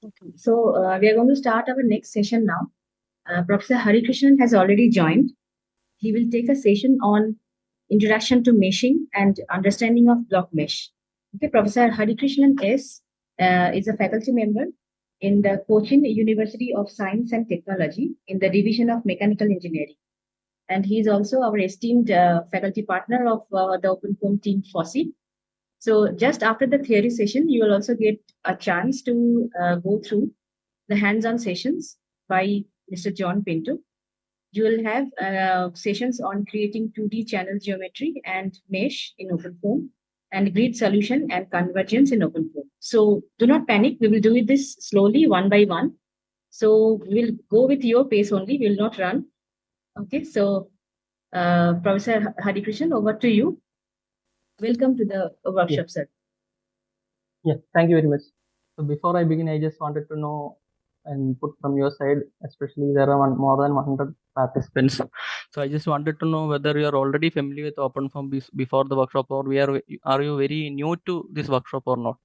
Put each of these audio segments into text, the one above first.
Okay. So we are going to start our next session now. Professor Hari Krishnan has already joined. He will take a session on introduction to meshing and understanding of block mesh. Okay, Professor Hari Krishnan is a faculty member in the Cochin University of Science and Technology in the Division of Mechanical Engineering. And he is also our esteemed faculty partner of the Open Forum team FOSSEE. So just after the theory session, you will also get a chance to go through the hands-on sessions by Mr. John Pinto. You will have sessions on creating 2D channel geometry and mesh in OpenFOAM and grid solution and convergence in OpenFOAM. So do not panic. We will do this slowly, one by one. So we will go with your pace only. We will not run. Okay. So Professor Hari Krishnan, over to you. Welcome to the workshop, sir. Yeah, thank you very much. So before I begin, I just wanted to know and put from your side, especially there are more than 100 participants. So I just wanted to know whether you are already familiar with OpenFOAM before the workshop, or are you very new to this workshop or not?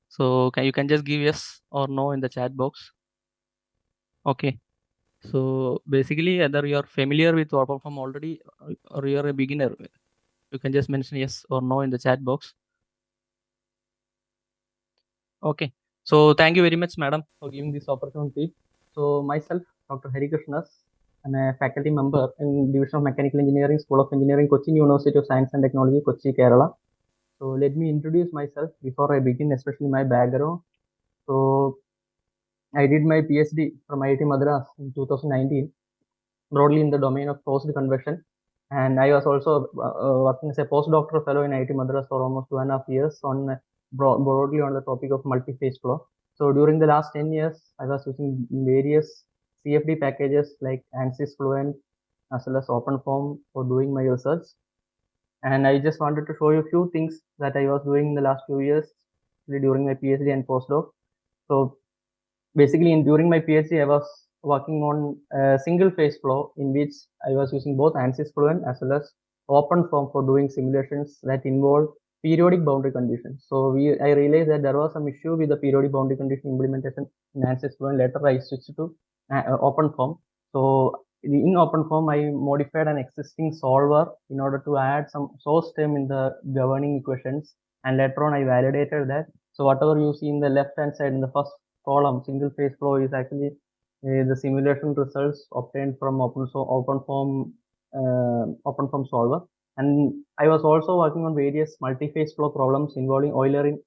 So you can just give yes or no in the chat box. Okay. So basically, either you are familiar with OpenFOAM already or you are a beginner, you can just mention yes or no in the chat box. Okay. So thank you very much, madam, for giving this opportunity. So myself, Dr. Hari Krishnas, I'm a faculty member in Division of Mechanical Engineering, School of Engineering, Cochin University of Science and Technology, Kochi, Kerala. So let me introduce myself before I begin, especially my background. So I did my PhD from IIT Madras in 2019, broadly in the domain of forced convection. And I was also working as a postdoctoral fellow in IIT Madras for almost 2.5 years on broadly on the topic of multi-phase flow. So during the last 10 years, I was using various CFD packages like ANSYS Fluent as well as OpenFOAM for doing my research. And I just wanted to show you a few things that I was doing in the last few years during my PhD and postdoc. So basically, during my PhD, I was working on a single phase flow in which I was using both ANSYS Fluent as well as OpenFOAM for doing simulations that involve periodic boundary conditions. So I realized that there was some issue with the periodic boundary condition implementation in ANSYS Fluent. Later, I switched to OpenFOAM. So in OpenFOAM, I modified an existing solver in order to add some source term in the governing equations. And later on, I validated that. So whatever you see in the left-hand side in the first column, single phase flow, is actually the simulation results obtained from OpenFOAM solver. And I was also working on various multi-phase flow problems involving Eulerian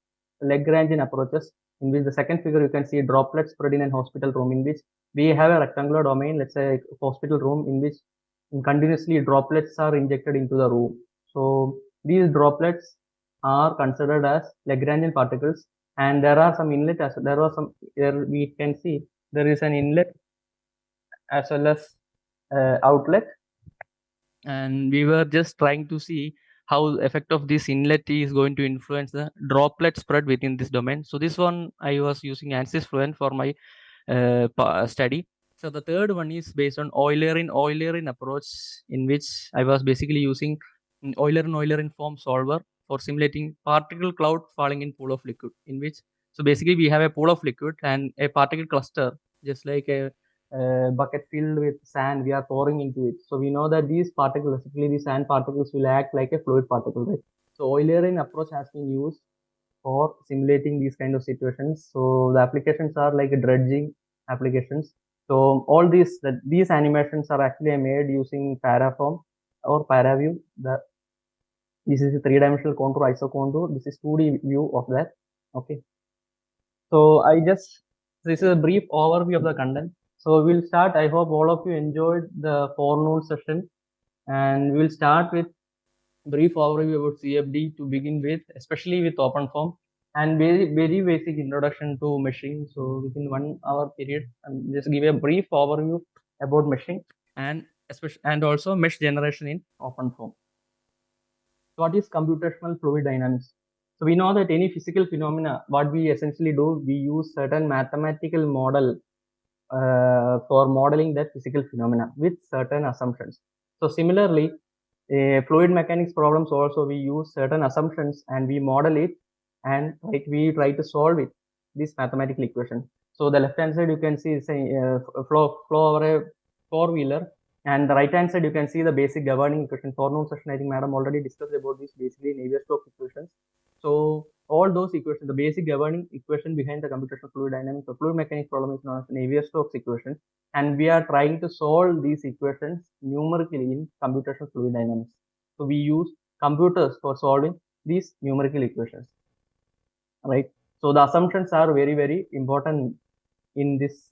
Lagrangian approaches, in which the second figure you can see droplets spread in an hospital room, in which we have a rectangular domain, let's say a hospital room, in which continuously droplets are injected into the room. So these droplets are considered as Lagrangian particles, and there are some inlet as there was some here we can see there is an inlet as well as outlet, and we were just trying to see how the effect of this inlet is going to influence the droplet spread within this domain. So this one I was using ANSYS Fluent for my study. So the third one is based on Eulerian approach, in which I was basically using Eulerian form solver for simulating particle cloud falling in pool of liquid, in which so basically we have a pool of liquid and a particle cluster, just like a bucket filled with sand we are pouring into it. So we know that these particles, especially these sand particles, will act like a fluid particle, right? So Eulerian approach has been used for simulating these kind of situations. So the applications are like dredging applications. So all these animations are actually made using Paraform or Paraview. This is a three-dimensional contour, isocontour. This is 2D view of that. Okay. So this is a brief overview of the content. So we'll start. I hope all of you enjoyed the forenoon session, and we'll start with brief overview about CFD to begin with, especially with OpenFOAM, and very basic introduction to meshing. So within 1 hour period, just give a brief overview about meshing and also mesh generation in OpenFOAM. What is computational fluid dynamics? So we know that any physical phenomena, what we essentially do, we use certain mathematical model for modeling that physical phenomena with certain assumptions. So similarly, fluid mechanics problems also we use certain assumptions and we model it, and we try to solve it, this mathematical equation. So the left hand side you can see is a flow over a four-wheeler, and the right hand side you can see the basic governing equation. Forenoon session, I think madam already discussed about this, basically Navier-Stokes equations. So all those equations, the basic governing equation behind the computational fluid dynamics or fluid mechanics problem is known as Navier-Stokes equation, and we are trying to solve these equations numerically in computational fluid dynamics. So we use computers for solving these numerical equations, right? So the assumptions are very, very important in this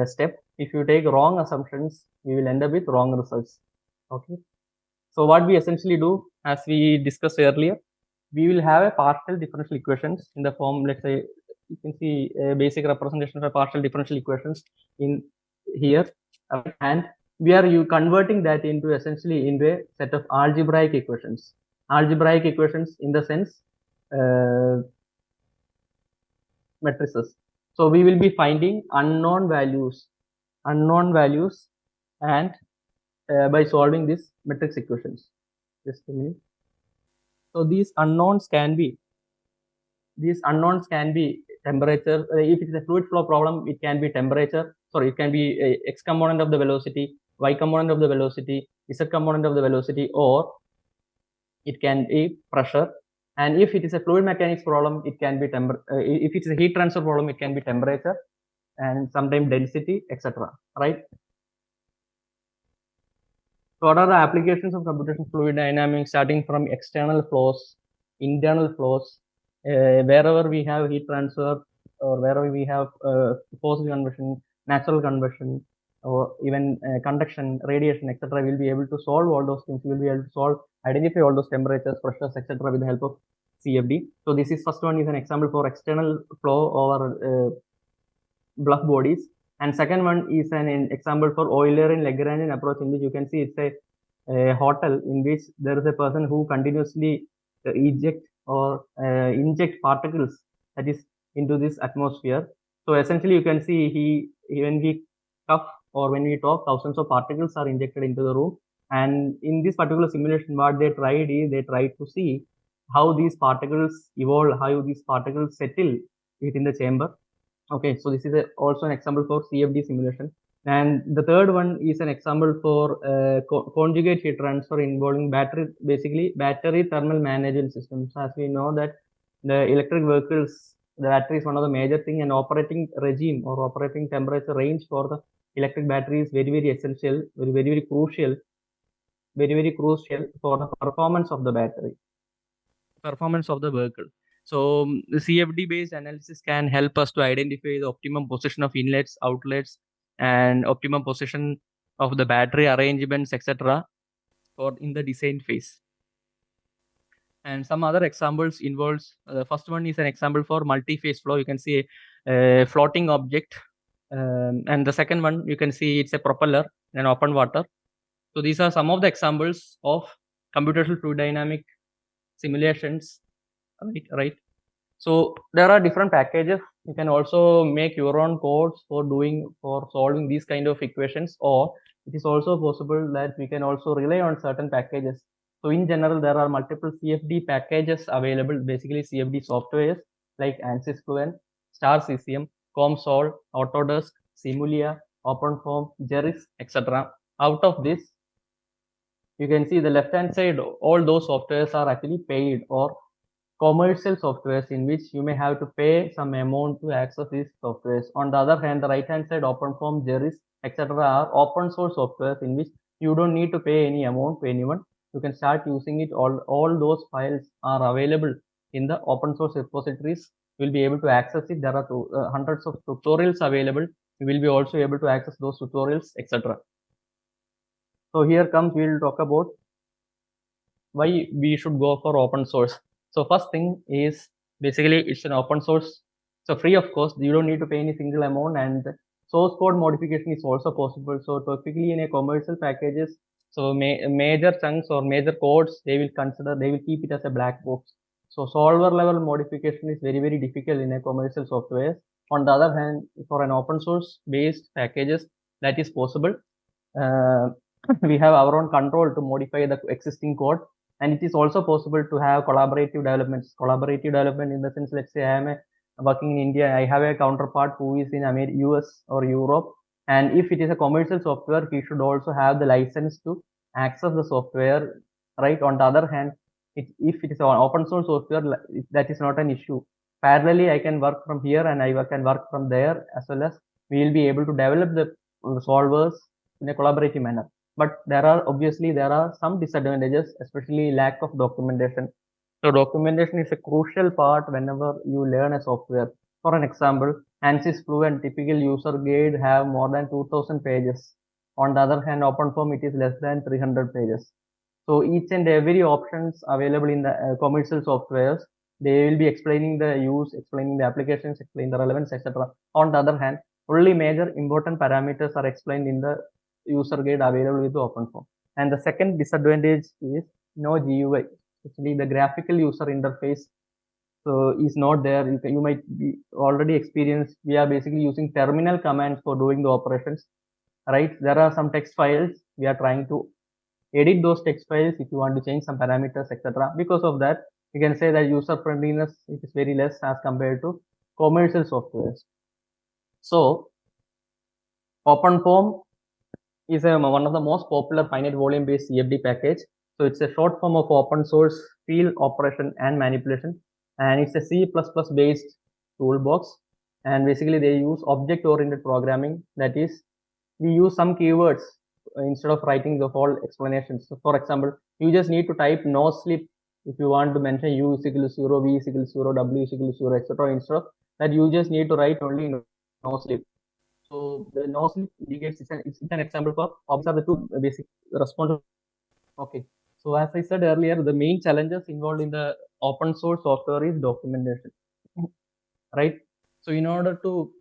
step. If you take wrong assumptions, we will end up with wrong results. Okay. So what we essentially do, as we discussed earlier, we will have a partial differential equations in the form, let's say, you can see a basic representation of partial differential equations in here, and we are converting that into essentially into a set of algebraic equations. Algebraic equations in the sense matrices. So we will be finding unknown values, and by solving these matrix equations. Just a minute. So these unknowns can be temperature. If it is a fluid flow problem, it can be temperature. Sorry, it can be x component of the velocity, y component of the velocity, z component of the velocity, or it can be pressure. And if it is a fluid mechanics problem, it can be if it is a heat transfer problem, it can be temperature and sometimes density, etc. Right? So what are the applications of computational fluid dynamics, starting from external flows, internal flows, wherever we have heat transfer or wherever we have forced convection, natural convection, or even conduction, radiation, etc. We'll be able to solve all those things. We'll be able to identify all those temperatures, pressures, etc. with the help of CFD. So this is first one is an example for external flow over bluff bodies. And second one is an example for Eulerian Lagrangian approach, in which you can see it's a hotel in which there is a person who continuously eject or inject particles, that is, into this atmosphere. So essentially you can see when we cough or when we talk, thousands of particles are injected into the room. And in this particular simulation, what they tried is they tried to see how these particles evolve, how these particles settle within the chamber. Okay, so this is also an example for CFD simulation. And the third one is an example for conjugate heat transfer involving basically battery thermal management systems. As we know that the electric vehicles, the battery is one of the major thing, and operating regime or operating temperature range for the electric battery is very, very essential, very crucial for the performance of the battery, performance of the vehicle. So the CFD based analysis can help us to identify the optimum position of inlets, outlets, and optimum position of the battery arrangements, etc. for in the design phase. And some other examples involves, the first one is an example for multi-phase flow. You can see a floating object. And the second one, you can see it's a propeller in open water. So these are some of the examples of computational fluid dynamic simulations, right? So there are different packages. You can also make your own codes for solving these kind of equations, or it is also possible that we can also rely on certain packages. So in general, there are multiple CFD packages available, basically CFD softwares like ANSYS Fluent, Star CCM, COMSOL, Autodesk, Simulia, OpenFOAM, Jeris, etc. Out of this, you can see the left hand side, all those softwares are actually paid or commercial softwares, in which you may have to pay some amount to access these softwares. On the other hand, the right hand side, OpenFOAM, Jeris, etc. are open source softwares in which you don't need to pay any amount to anyone. You can start using it. All those files are available in the open source repositories. You will be able to access it. There are hundreds of tutorials available. You will be also able to access those tutorials, etc. So here comes, we will talk about why we should go for open source. So first thing is basically it's an open source. So free of cost, you don't need to pay any single amount, and source code modification is also possible. So typically in a commercial packages, so major chunks or major codes, they will keep it as a black box. So solver level modification is very difficult in a commercial software. On the other hand, for an open source based packages, that is possible. We have our own control to modify the existing code. And it is also possible to have collaborative development in the sense, let's say I am a working in India, I have a counterpart who is in US or Europe. And if it is a commercial software, he should also have the license to access the software, right? On the other hand, if it is an open source software, that is not an issue. Parallelly, I can work from here and I can work from there, as well as we will be able to develop the solvers in a collaborative manner. But there are some disadvantages, especially lack of documentation. So documentation is a crucial part whenever you learn a software. For an example, ANSYS Fluent typical user guide have more than 2000 pages. On the other hand, OpenFOAM it is less than 300 pages. So each and every options available in the commercial softwares, they will be explaining the use, explaining the applications, explaining the relevance, etc. On the other hand, only major important parameters are explained in the user guide available with the OpenFOAM. And the second disadvantage is no GUI, especially the graphical user interface. So is not there. You might be already experienced. We are basically using terminal commands for doing the operations, right? There are some text files. We are trying to edit those text files if you want to change some parameters, etc. Because of that, you can say that user friendliness is very less as compared to commercial softwares. So OpenFOAM is one of the most popular finite volume based CFD package. So it's a short form of open source field operation and manipulation, and it's a C++ based toolbox. And basically they use object oriented programming. That is, we use some keywords instead of writing the whole explanation. So for example, you just need to type no slip if you want to mention u is equal to 0, v is equal to 0, w is equal to 0, etc. Instead of that, you just need to write only no slip. So the no slip indicates it's an example for these are the two basic responses. Okay. So as I said earlier, the main challenges involved in the open source software is documentation, right? So in order to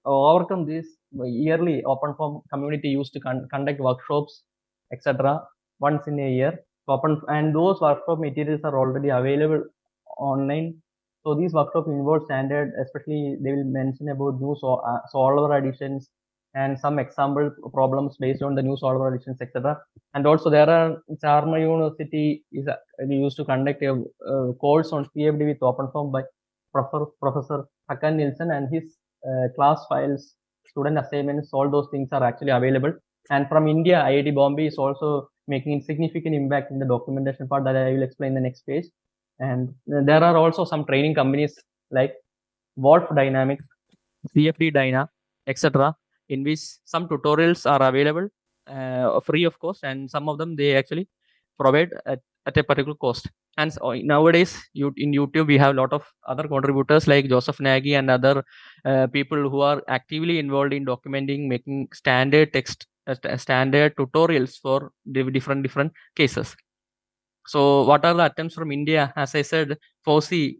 overcome this, yearly OpenFOAM community used to conduct workshops, etc. once in a year. And those workshop materials are already available online. So these workshops involve standard, especially they will mention about new solver additions and some example problems based on the new solver additions, etc. And also there are Charma University is used to conduct a course on CFD with OpenFOAM by Professor Hakan Nilsson, and his class files, student assignments, all those things are actually available. And from India, IIT Bombay is also making significant impact in the documentation part that I will explain in the next page. And there are also some training companies like Wolf Dynamics, CFD Dyna, etc., in which some tutorials are available free of cost, and some of them they actually provide at a particular cost. And so nowadays in YouTube we have a lot of other contributors like Joseph Nagy and other people who are actively involved in documenting, making standard text standard tutorials for different cases. So what are the attempts from India? As I said, FOSSEE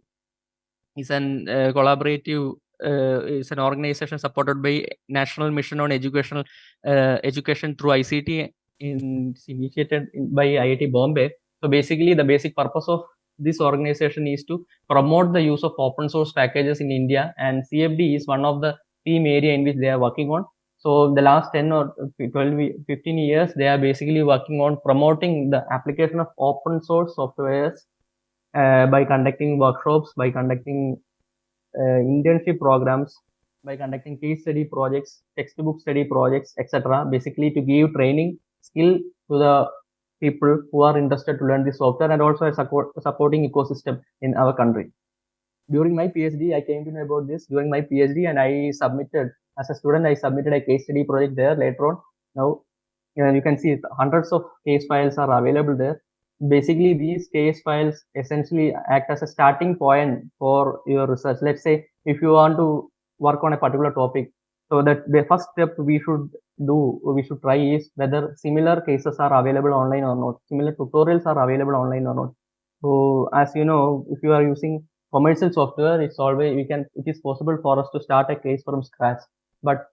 is an collaborative is an organization supported by National Mission on Education through ICT, initiated by IIT Bombay. So basically the basic purpose of this organization is to promote the use of open source packages in India, and CFD is one of the theme area in which they are working on. So the last 10 or 12, 15 years, they are basically working on promoting the application of open source softwares by conducting workshops, by conducting internship programs, by conducting case study projects, textbook study projects, etc. Basically to give training skill to the people who are interested to learn this software, and also a supporting ecosystem in our country. During my PhD, I came to know about this during my PhD, and I submitted, as a student, I submitted a case study project there later on. Now, you can see hundreds of case files are available there. Basically, these case files essentially act as a starting point for your research. Let's say if you want to work on a particular topic, so that the first step we should try is whether similar cases are available online or not, similar tutorials are available online or not. So as you know, if you are using commercial software, it is possible for us to start a case from scratch. But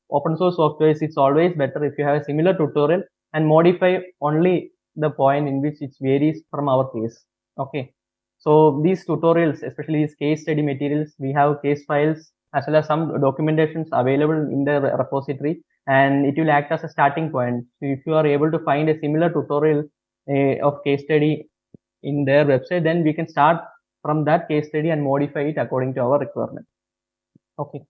open source software, it's always better if you have a similar tutorial and modify only the point in which it varies from our case. Okay. So these tutorials, especially these case study materials, we have case files as well as some documentations available in the repository, and it will act as a starting point. So if you are able to find a similar tutorial of case study in their website, then we can start from that case study and modify it according to our requirement. Okay.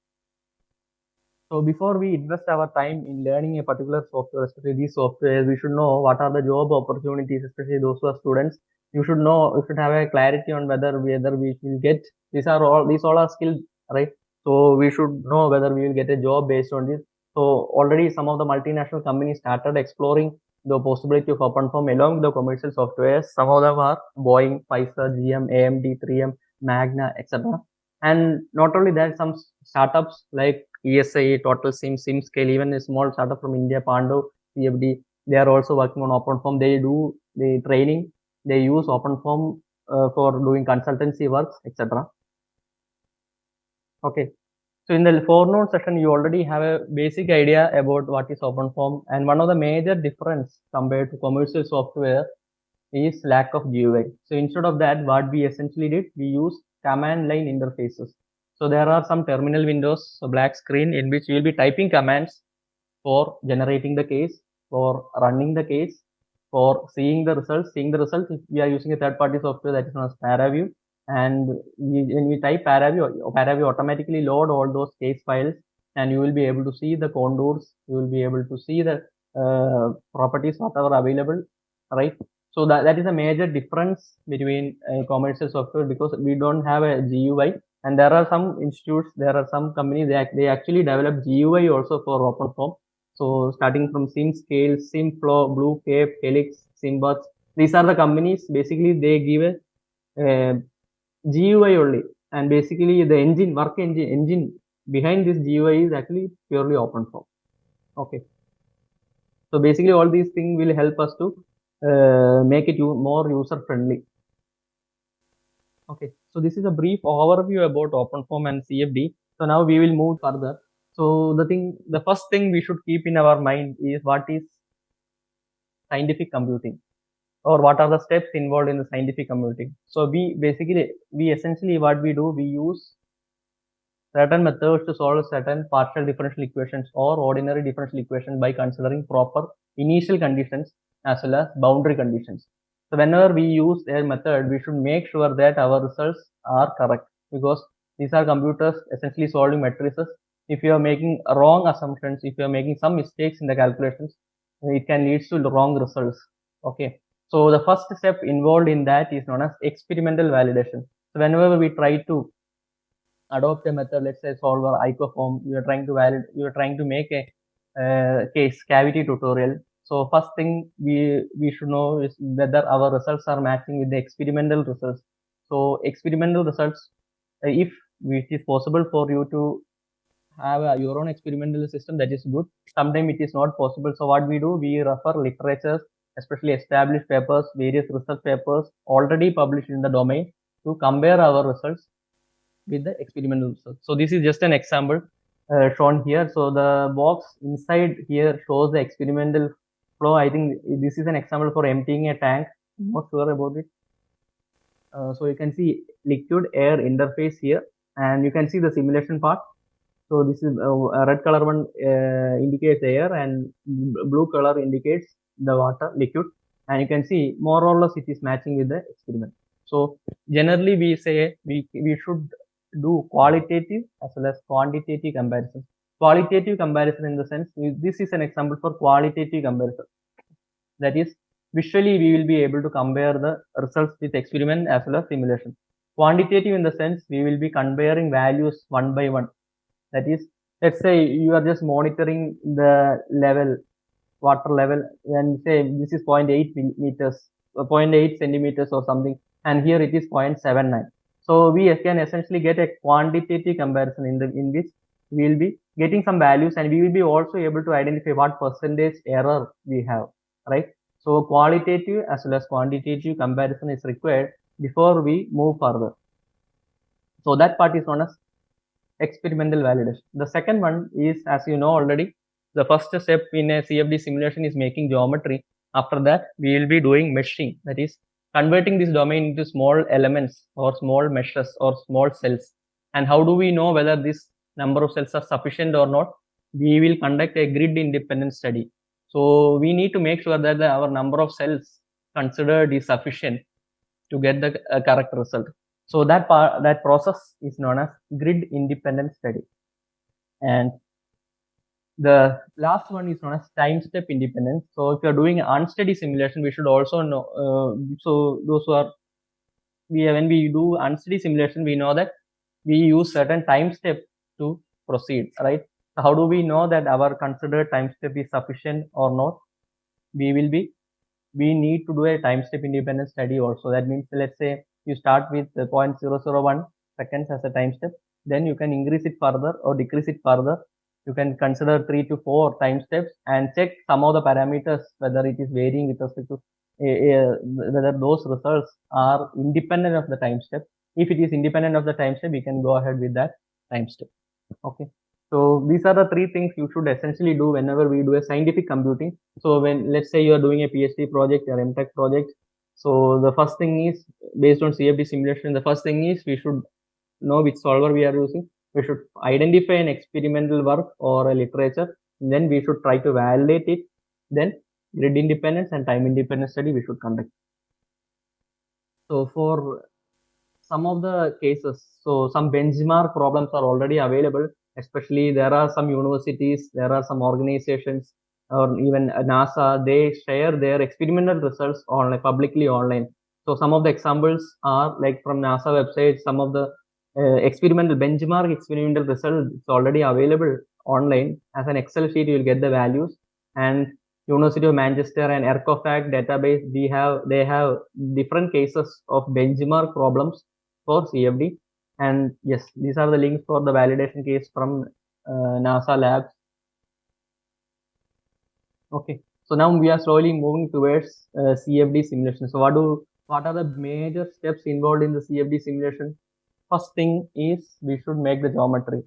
So before we invest our time in learning a particular software, especially these softwares, we should know what are the job opportunities, especially those who are students. You should know, you should have a clarity on whether we will get, these all are skills, right? So we should know whether we will get a job based on this. So already some of the multinational companies started exploring the possibility of open form along with the commercial softwares. Some of them are Boeing, Pfizer, GM, AMD, 3M, Magna, etc. And not only that, some startups like ESI, Total Sim, SimScale, even a small startup from India, Pandu, CFD, they are also working on OpenForm. They do the training, they use OpenForm for doing consultancy works, etc. Okay. So in the forenoon session, you already have a basic idea about what is OpenForm, and one of the major difference compared to commercial software is lack of GUI. So instead of that, what we essentially did, we use command line interfaces. So there are some terminal windows, a black screen in which you will be typing commands for generating the case, for running the case, for seeing the results. Seeing the results, if we are using a third-party software that is known as ParaView, and when we type ParaView automatically load all those case files, and you will be able to see the contours, you will be able to see the properties whatever available, right? So that is a major difference between commercial software, because we don't have a GUI, and there are some institutes, there are some companies, they actually develop GUI also for OpenForm. So starting from SimScale, SimFlow, Blue Cape, Helix, Simbuds, these are the companies. Basically, they give a GUI only, and basically the engine behind this GUI is actually purely OpenForm. Okay. So basically, all these things will help us to make it more user friendly. Okay, so this is a brief overview about OpenForm and CFD. So now we will move further. So the first thing we should keep in our mind is what is scientific computing, or what are the steps involved in the scientific computing. So we essentially what we do, we use certain methods to solve certain partial differential equations or ordinary differential equations by considering proper initial conditions as well as boundary conditions. So whenever we use a method, we should make sure that our results are correct, because these are computers essentially solving matrices. If you are making wrong assumptions, if you are making some mistakes in the calculations, it can lead to wrong results. Okay. So the first step involved in that is known as experimental validation. So whenever we try to adopt a method, let's say solver icoform, you are trying to make a case cavity tutorial. So first thing we should know is whether our results are matching with the experimental results. So experimental results, if it is possible for you to have your own experimental system, that is good. Sometimes it is not possible. So what we do, we refer literatures, especially established papers, various research papers already published in the domain, to compare our results with the experimental results. So this is just an example shown here. So the box inside here shows the experimental flow. I think this is an example for emptying a tank. I'm not sure about it. So you can see liquid air interface here, and you can see the simulation part. So this is a red color one indicates air, and blue color indicates the water liquid, and you can see more or less it is matching with the experiment. So generally we say we should do qualitative as well as quantitative comparison. Qualitative comparison in the sense, this is an example for qualitative comparison. That is, visually we will be able to compare the results with experiment as well as simulation. Quantitative in the sense, we will be comparing values one by one. That is, let's say you are just monitoring the level, water level, and say this is 0.8 meters, 0.8 centimeters or something, and here it is 0.79. So we can essentially get a quantitative comparison in which we will be getting some values, and we will be also able to identify what percentage error we have, right? So qualitative as well as quantitative comparison is required before we move further. So that part is known as experimental validation. The second one is, as you know already, the first step in a CFD simulation is making geometry. After that, we will be doing meshing, that is converting this domain into small elements or small meshes or small cells. And how do we know whether this number of cells are sufficient or not? We will conduct a grid independent study. So we need to make sure that our number of cells considered is sufficient to get the correct result. So that process is known as grid independent study. And the last one is known as time step independence. So if you're doing unsteady simulation, we should also know, so those who are, when we do unsteady simulation, we know that we use certain time step to proceed, right? So how do we know that our considered time step is sufficient or not? We need to do a time step independent study also. That means, let's say you start with 0.001 seconds as a time step, then you can increase it further or decrease it further. You can consider 3 to 4 time steps and check some of the parameters, whether it is varying with respect to whether those results are independent of the time step. If it is independent of the time step, we can go ahead with that time step. Okay. So these are the 3 things you should essentially do whenever we do a scientific computing. So when, let's say you are doing a PhD project or MTech project, so the first thing is, based on CFD simulation, the first thing is we should know which solver we are using. We should identify an experimental work or a literature. Then we should try to validate it. Then grid independence and time independent study we should conduct. So for some of the cases, so some benchmark problems are already available. Especially there are some universities, there are some organizations, or even NASA, they share their experimental results publicly online. So some of the examples are like from NASA website, some of the experimental results is already available online as an Excel sheet. You will get the values. And University of Manchester and ERCOFAC database, they have different cases of benchmark problems for CFD. And yes, these are the links for the validation case from NASA labs. Okay, so now we are slowly moving towards CFD simulation. So what are the major steps involved in the CFD simulation? First thing is we should make the geometry.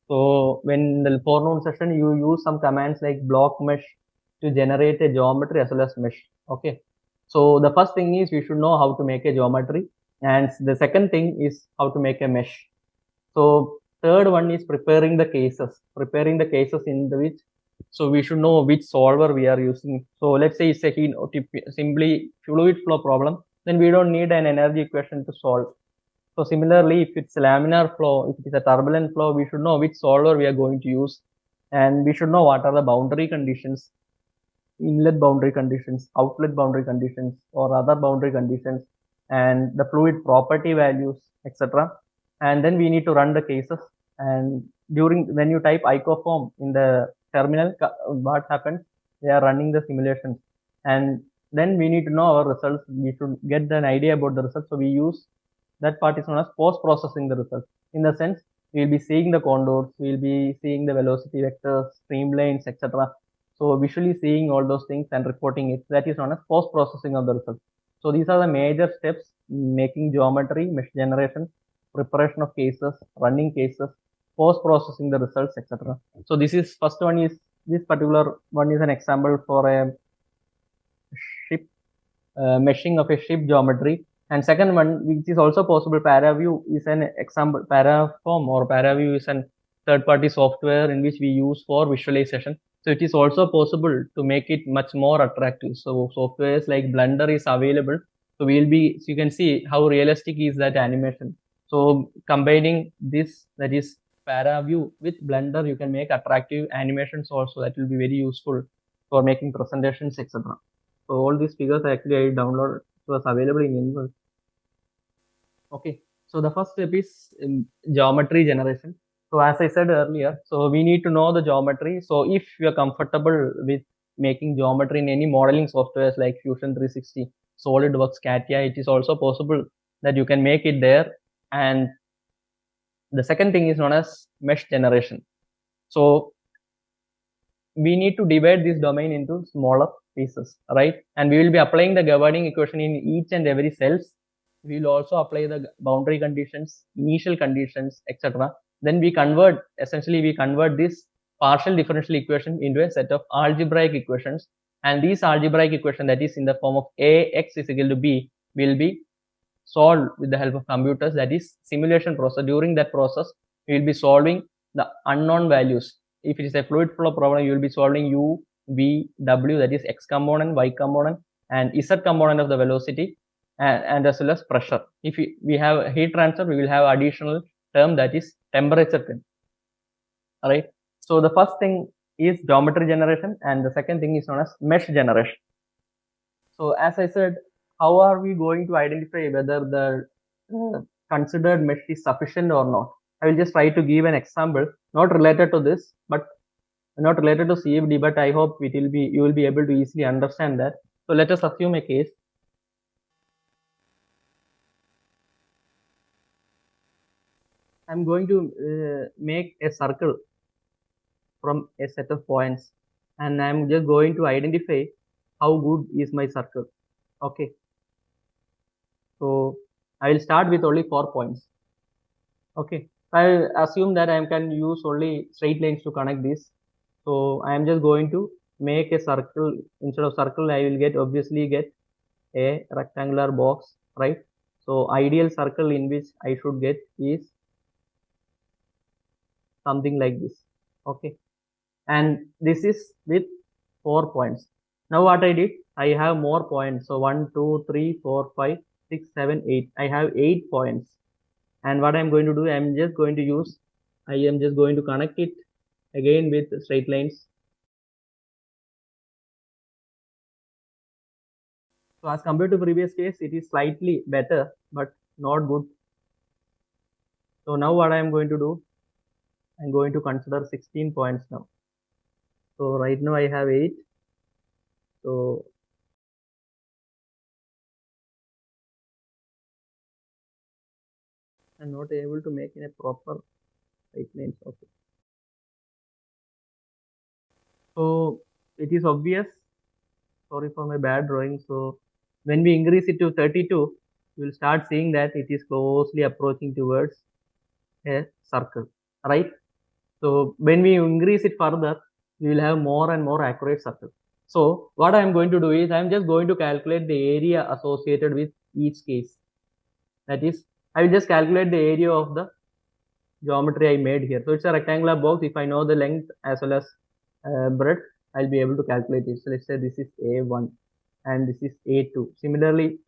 So when the forenoon session, you use some commands like block mesh to generate a geometry as well as mesh. Okay, so the first thing is we should know how to make a geometry, and the second thing is how to make a mesh. So third one is preparing the cases in the which, so we should know which solver we are using. So let's say it's a simply fluid flow problem, then we don't need an energy equation to solve. So similarly, if it's a laminar flow, if it is a turbulent flow, we should know which solver we are going to use, and we should know what are the boundary conditions, inlet boundary conditions, outlet boundary conditions, or other boundary conditions, and the fluid property values, etc. And then we need to run the cases. And when you type icoform in the terminal, what happens? They are running the simulations, and then we need to know our results. We should get an idea about the results. So we use that part is known as post-processing the results. In the sense, we'll be seeing the contours, we'll be seeing the velocity vectors, streamlines, etc. So visually seeing all those things and reporting it, that is known as post-processing of the results. So these are the major steps: making geometry, mesh generation, preparation of cases, running cases, post-processing the results, etc. So this particular one is an example for a ship, meshing of a ship geometry. And second one, which is also possible, ParaView is an example. Paraform or ParaView is an third-party software in which we use for visualization. So it is also possible to make it much more attractive. So softwares like Blender is available. So so you can see how realistic is that animation. So combining this, that is ParaView with Blender, you can make attractive animations also. That will be very useful for making presentations, etc. So all these figures actually I downloaded. It was available in English. Okay, so the first step is geometry generation. So as I said earlier, so we need to know the geometry. So if you are comfortable with making geometry in any modeling softwares like Fusion 360, SolidWorks, CATIA, it is also possible that you can make it there. And the second thing is known as mesh generation. So we need to divide this domain into smaller pieces, right? And we will be applying the governing equation in each and every cells. We will also apply the boundary conditions, initial conditions, etc. Then we convert this partial differential equation into a set of algebraic equations. And these algebraic equation, that is in the form of Ax is equal to B, will be solved with the help of computers. That is simulation process. During that process, we will be solving the unknown values. If it is a fluid flow problem, you will be solving u, v, w, that is x component, y component, and z component of the velocity. and as well as pressure. If we have heat transfer, we will have additional term, that is temperature term. Right. So the first thing is geometry generation, and the second thing is known as mesh generation. So as I said, how are we going to identify whether the considered mesh is sufficient or not? I will just try to give an example, not related to this, but not related to CFD, but I hope it will be, you will be able to easily understand that. So let us assume a case. I'm going to make a circle from a set of points, and I'm just going to identify how good is my circle. Okay. So I will start with only 4 points. Okay. I assume that I can use only straight lines to connect this. So I am just going to make a circle. Instead of circle, I will obviously get a rectangular box, right? So ideal circle in which I should get is something like this. Okay. And this is with 4 points. Now what I did, I have more points. So 1, 2, 3, 4, 5, 6, 7, 8. I have 8 points. And what I'm going to do, I am just going to connect it again with straight lines. So as compared to previous case, it is slightly better, but not good. So now what I am going to do, I'm going to consider 16 points now. So right now I have 8. So I'm not able to make in a proper straight lines. Okay. So it is obvious. Sorry for my bad drawing. So when we increase it to 32, you will start seeing that it is closely approaching towards a circle, right? So when we increase it further, we will have more and more accurate circle. So what I am going to do is I am just going to calculate the area associated with each case. That is, I will just calculate the area of the geometry I made here. So it's a rectangular box. If I know the length as well as breadth, I'll be able to calculate it. So let's say this is A1 and this is A2. Similarly,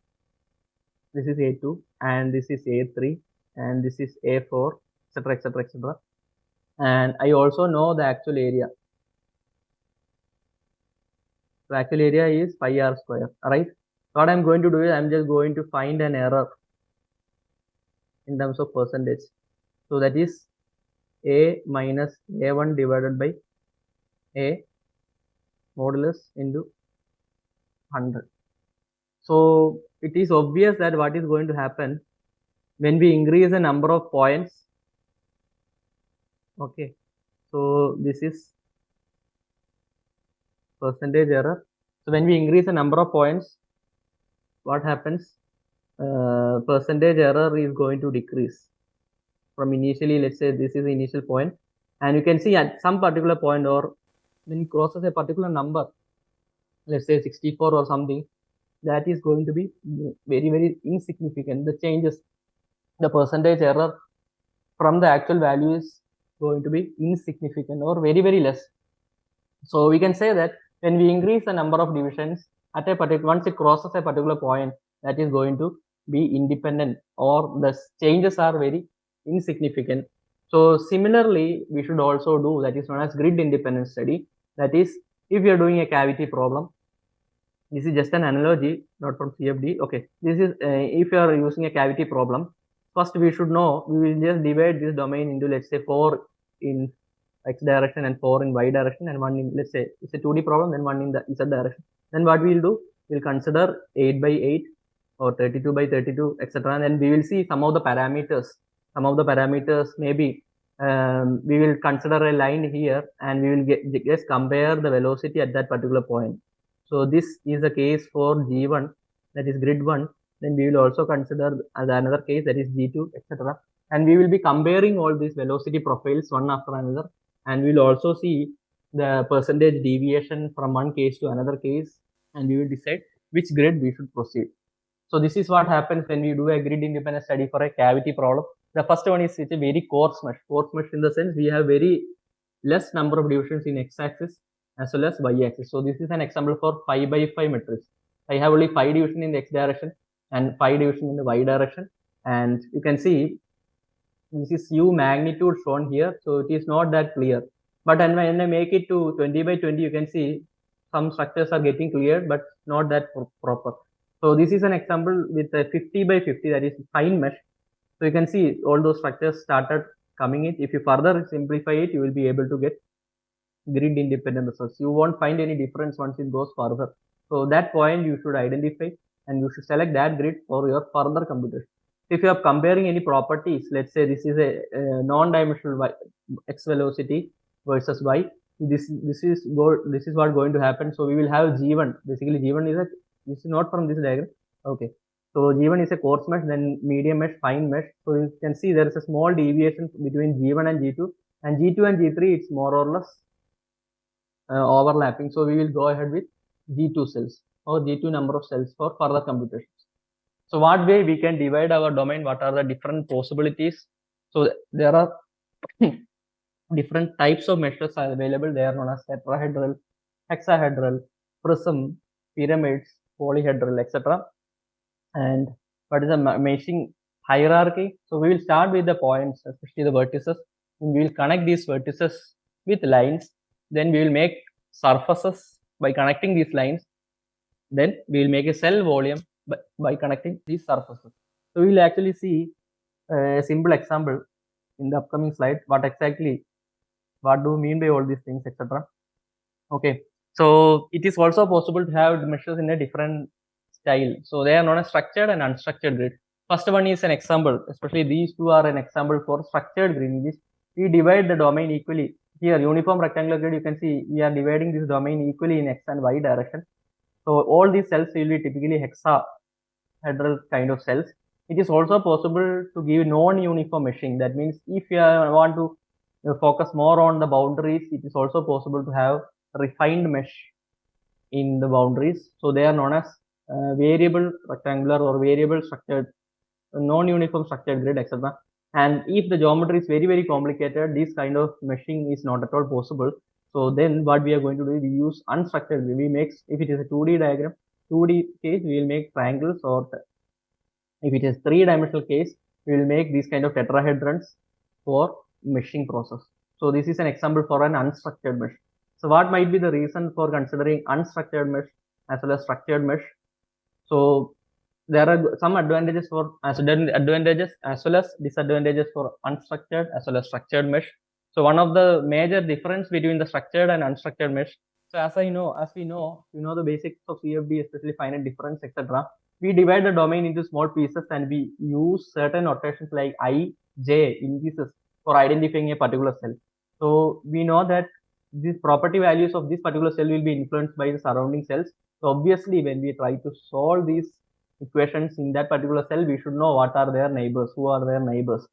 this is A2 and this is A3 and this is A4, etc., etc., etc. And I also know the actual area. So actual area is pi r square, right? What I'm going to do is I'm just going to find an error in terms of percentage. So that is A minus A1 divided by A modulus into 100. So it is obvious that what is going to happen when we increase the number of points. Okay. So this is percentage error. So when we increase the number of points, what happens? Percentage error is going to decrease from initially, let's say this is the initial point, and you can see at some particular point, or when it crosses a particular number, let's say 64 or something, that is going to be very, very insignificant. The changes, the percentage error from the actual value is going to be insignificant or very, very less. So we can say that when we increase the number of divisions at a particular, once it crosses a particular point, that is going to be independent, or the changes are very insignificant. So similarly, we should also do, that is known as grid independent study. That is, if you are doing a cavity problem, this is just an analogy, not from CFD. Okay, this is if you are using a cavity problem, first we should know, we will just divide this domain into, let's say, 4 in x direction and 4 in y direction, and 1 in, let's say it's a 2D problem, then 1 in the z direction. Then what we will do, we'll consider 8 by 8 or 32 by 32, etc. And then we will see some of the parameters. Some of the parameters maybe we will consider a line here, and we will just compare the velocity at that particular point. So this is the case for G1, that is grid 1. Then we will also consider another case, that is G2, etc. And we will be comparing all these velocity profiles one after another. And we will also see the percentage deviation from one case to another case, and we will decide which grid we should proceed. So this is what happens when we do a grid independent study for a cavity problem. The first one is it's a very coarse mesh. Coarse mesh in the sense we have very less number of divisions in x-axis as well as y-axis. So this is an example for 5 by 5 matrix. I have only 5 division in the x direction and 5 division in the y direction. And you can see this is U magnitude shown here, so it is not that clear. But when I make it to 20 by 20, you can see some structures are getting cleared, but not that proper. So this is an example with a 50 by 50, that is fine mesh. So you can see all those structures started coming in. If you further simplify it, you will be able to get grid independent results. You won't find any difference once it goes further. So that point you should identify and you should select that grid for your further computation. If you are comparing any properties, let's say this is a non-dimensional x velocity versus y. This is what going to happen. So we will have G1. Basically, G1 is this is not from this diagram. Okay. So G1 is a coarse mesh, then medium mesh, fine mesh. So you can see there is a small deviation between G1 and G2, and G2 and G3 it's more or less overlapping. So we will go ahead with G2 cells or G2 number of cells for further computations. So what way we can divide our domain? What are the different possibilities? So there are different types of meshes are available. They are known as tetrahedral, hexahedral, prism, pyramids, polyhedral, etc. And what is the meshing hierarchy? So we will start with the points, especially the vertices, and we will connect these vertices with lines. Then we will make surfaces by connecting these lines. Then we will make a cell volume by connecting these surfaces. So we will actually see a simple example in the upcoming slide. What do we mean by all these things, etc. Okay, so it is also possible to have meshes in a different style. So they are known as structured and unstructured grid. First one is an example, especially these two are an example for structured grid. Which we divide the domain equally. Here, uniform rectangular grid, you can see we are dividing this domain equally in x and y direction. So all these cells will be typically hexahedral kind of cells. It is also possible to give non-uniform meshing. That means if you want to focus more on the boundaries, it is also possible to have refined mesh in the boundaries. So they are known as variable rectangular or variable structured, non-uniform structured grid, etc. And if the geometry is very, very complicated, this kind of meshing is not at all possible. So then what we are going to do, we use unstructured grid. We make, if it is a 2D diagram, 2D case, we will make triangles, or if it is 3-dimensional case, we will make these kind of tetrahedrons for meshing process. So this is an example for an unstructured mesh. So what might be the reason for considering unstructured mesh as well as structured mesh? So there are some advantages for as well as disadvantages for unstructured as well as structured mesh. So one of the major difference between the structured and unstructured mesh. So as we know, the basics of CFD, especially finite difference, etc. We divide the domain into small pieces and we use certain notations like I, J indices for identifying a particular cell. So we know that these property values of this particular cell will be influenced by the surrounding cells. So obviously, when we try to solve these equations in that particular cell, we should know what are their neighbors, who are their neighbors.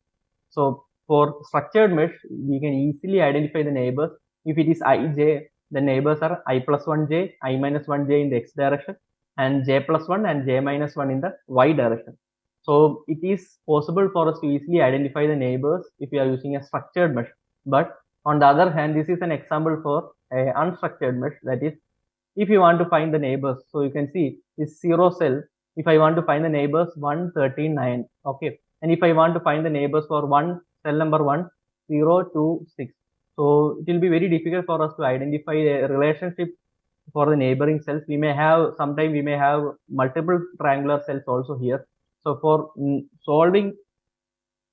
So for structured mesh, we can easily identify the neighbors. If it is Ij, the neighbors are I plus 1j, I minus 1j in the x direction, and j plus 1 and j minus 1 in the y direction. So it is possible for us to easily identify the neighbors if we are using a structured mesh. But on the other hand, this is an example for a unstructured mesh. That is, if you want to find the neighbors, so you can see this 0 cell. If I want to find the neighbors 1, 13, 9, okay. And if I want to find the neighbors for cell number 1, 0, 2, 6. So it will be very difficult for us to identify a relationship for the neighboring cells. Sometimes we may have multiple triangular cells also here. So for solving,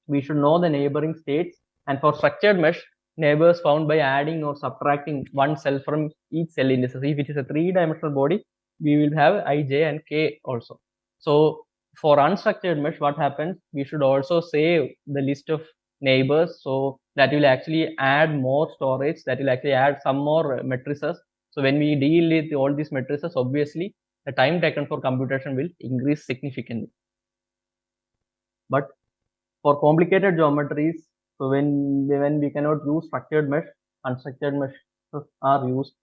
we should know the neighboring states. And for structured mesh, neighbors found by adding or subtracting one cell from each cell indices. If it is a 3-dimensional body, we will have I, J, and K also. So for unstructured mesh, what happens? We should also save the list of neighbors. So that will actually add more storage. That will actually add some more matrices. So when we deal with all these matrices, obviously the time taken for computation will increase significantly. But for complicated geometries, so when we cannot use structured mesh, unstructured meshes are used.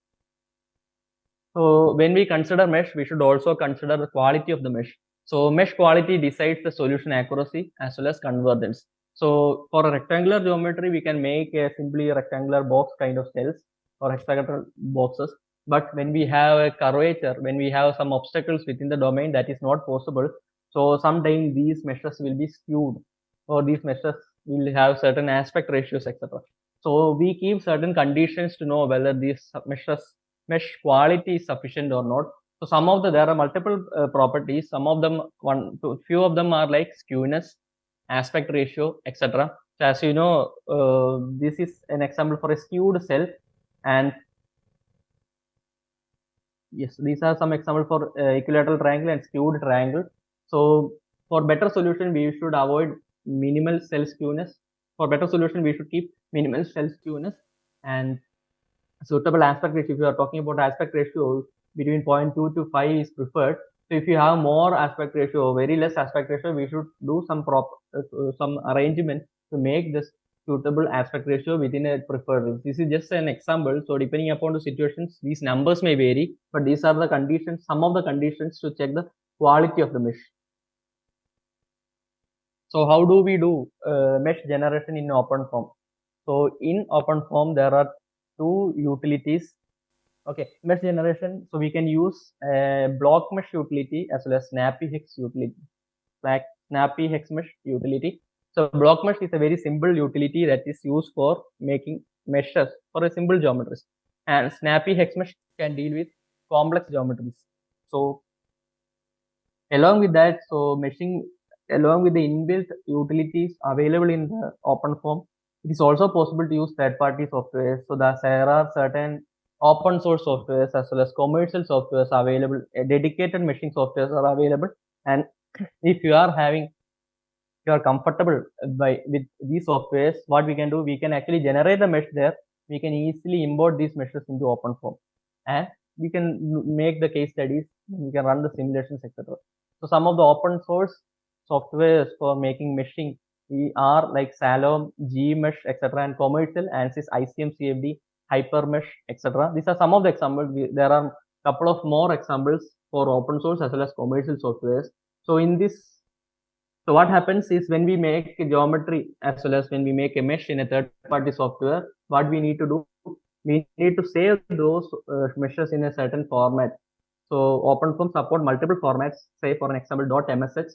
So when we consider mesh, we should also consider the quality of the mesh. So mesh quality decides the solution accuracy as well as convergence. So for a rectangular geometry, we can make a simply rectangular box kind of cells or hexagonal boxes. But when we have a curvature, when we have some obstacles within the domain, that is not possible. So sometimes these meshes will be skewed, or these meshes will have certain aspect ratios, etc. So we keep certain conditions to know whether these mesh quality is sufficient or not. So some of there are multiple properties. Some of them, few of them are like skewness, aspect ratio, etc. So as you know, this is an example for a skewed cell, and yes, these are some examples for equilateral triangle and skewed triangle. So for better solution, we should avoid minimal cell skewness. For better solution, we should keep minimal cell skewness and suitable aspect ratio. If you are talking about aspect ratio, between 0.2 to 5 is preferred. So if you have more aspect ratio, very less aspect ratio, we should do some arrangement to make this suitable aspect ratio within a preferred range. This is just an example. So depending upon the situations, these numbers may vary, but these are the conditions, some of the conditions to check the quality of the mesh. So how do we do mesh generation in OpenFOAM? So in OpenFOAM, there are two utilities. Okay, mesh generation. So we can use block mesh utility as well as snappy hex utility, like snappy hex mesh utility. So block mesh is a very simple utility that is used for making meshes for a simple geometries, and snappy hex mesh can deal with complex geometries. So along with that, so meshing along with the inbuilt utilities available in the OpenFOAM, it is also possible to use third-party software. So there are certain open source softwares as well as commercial softwares available. Dedicated meshing softwares are available, and if you are comfortable with these softwares, what we can do, we can actually generate the mesh there. We can easily import these meshes into OpenFOAM, and we can make the case studies. We can run the simulations, etc. So some of the open source softwares for making meshing are like Salom, Gmesh, etc. and commercial ANSYS, ICM, CFD, Hypermesh, etc. These are some of the examples. There are a couple of more examples for open source as well as commercial softwares. So so what happens is when we make a geometry as well as when we make a mesh in a third-party software, what we need to do, we need to save those meshes in a certain format. So OpenFOAM support multiple formats. Say for an example, .msh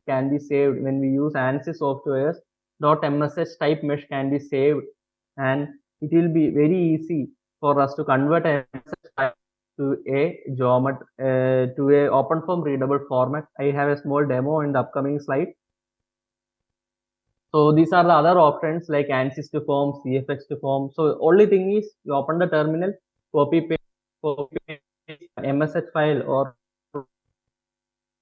can be saved when we use ANSYS softwares. .msh type mesh can be saved, and it will be very easy for us to convert a message to a geometry to a OpenFOAM readable format. I have a small demo in the upcoming slide. So these are the other options like ANSYS to form, CFX to form. So only thing is you open the terminal, copy paste MSH file or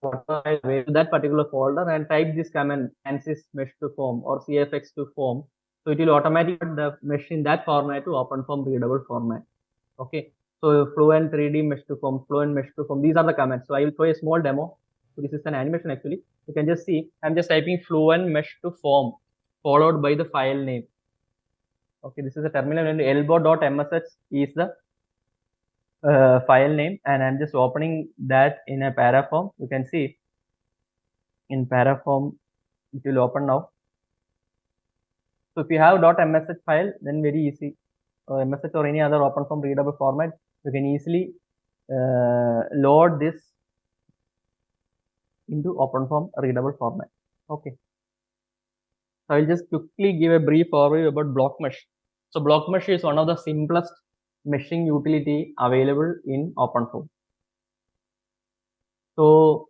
that particular folder and type this command ANSYS mesh to form or CFX to form. So it will automatically put the mesh in that format to OpenFOAM readable format. Okay. So fluent 3D mesh to form, fluent mesh to form. These are the commands. So I will show a small demo. So this is an animation actually. You can just see I'm just typing fluent mesh to form followed by the file name. Okay, this is a terminal and elbow.msh is the file name, and I'm just opening that in a paraform. You can see in paraform it will open now. So if you have .msh file, then very easy. MSH or any other OpenFOAM readable format, you can easily load this into OpenFOAM readable format. Okay. So I'll just quickly give a brief overview about block mesh. So block mesh is one of the simplest meshing utility available in OpenFOAM. So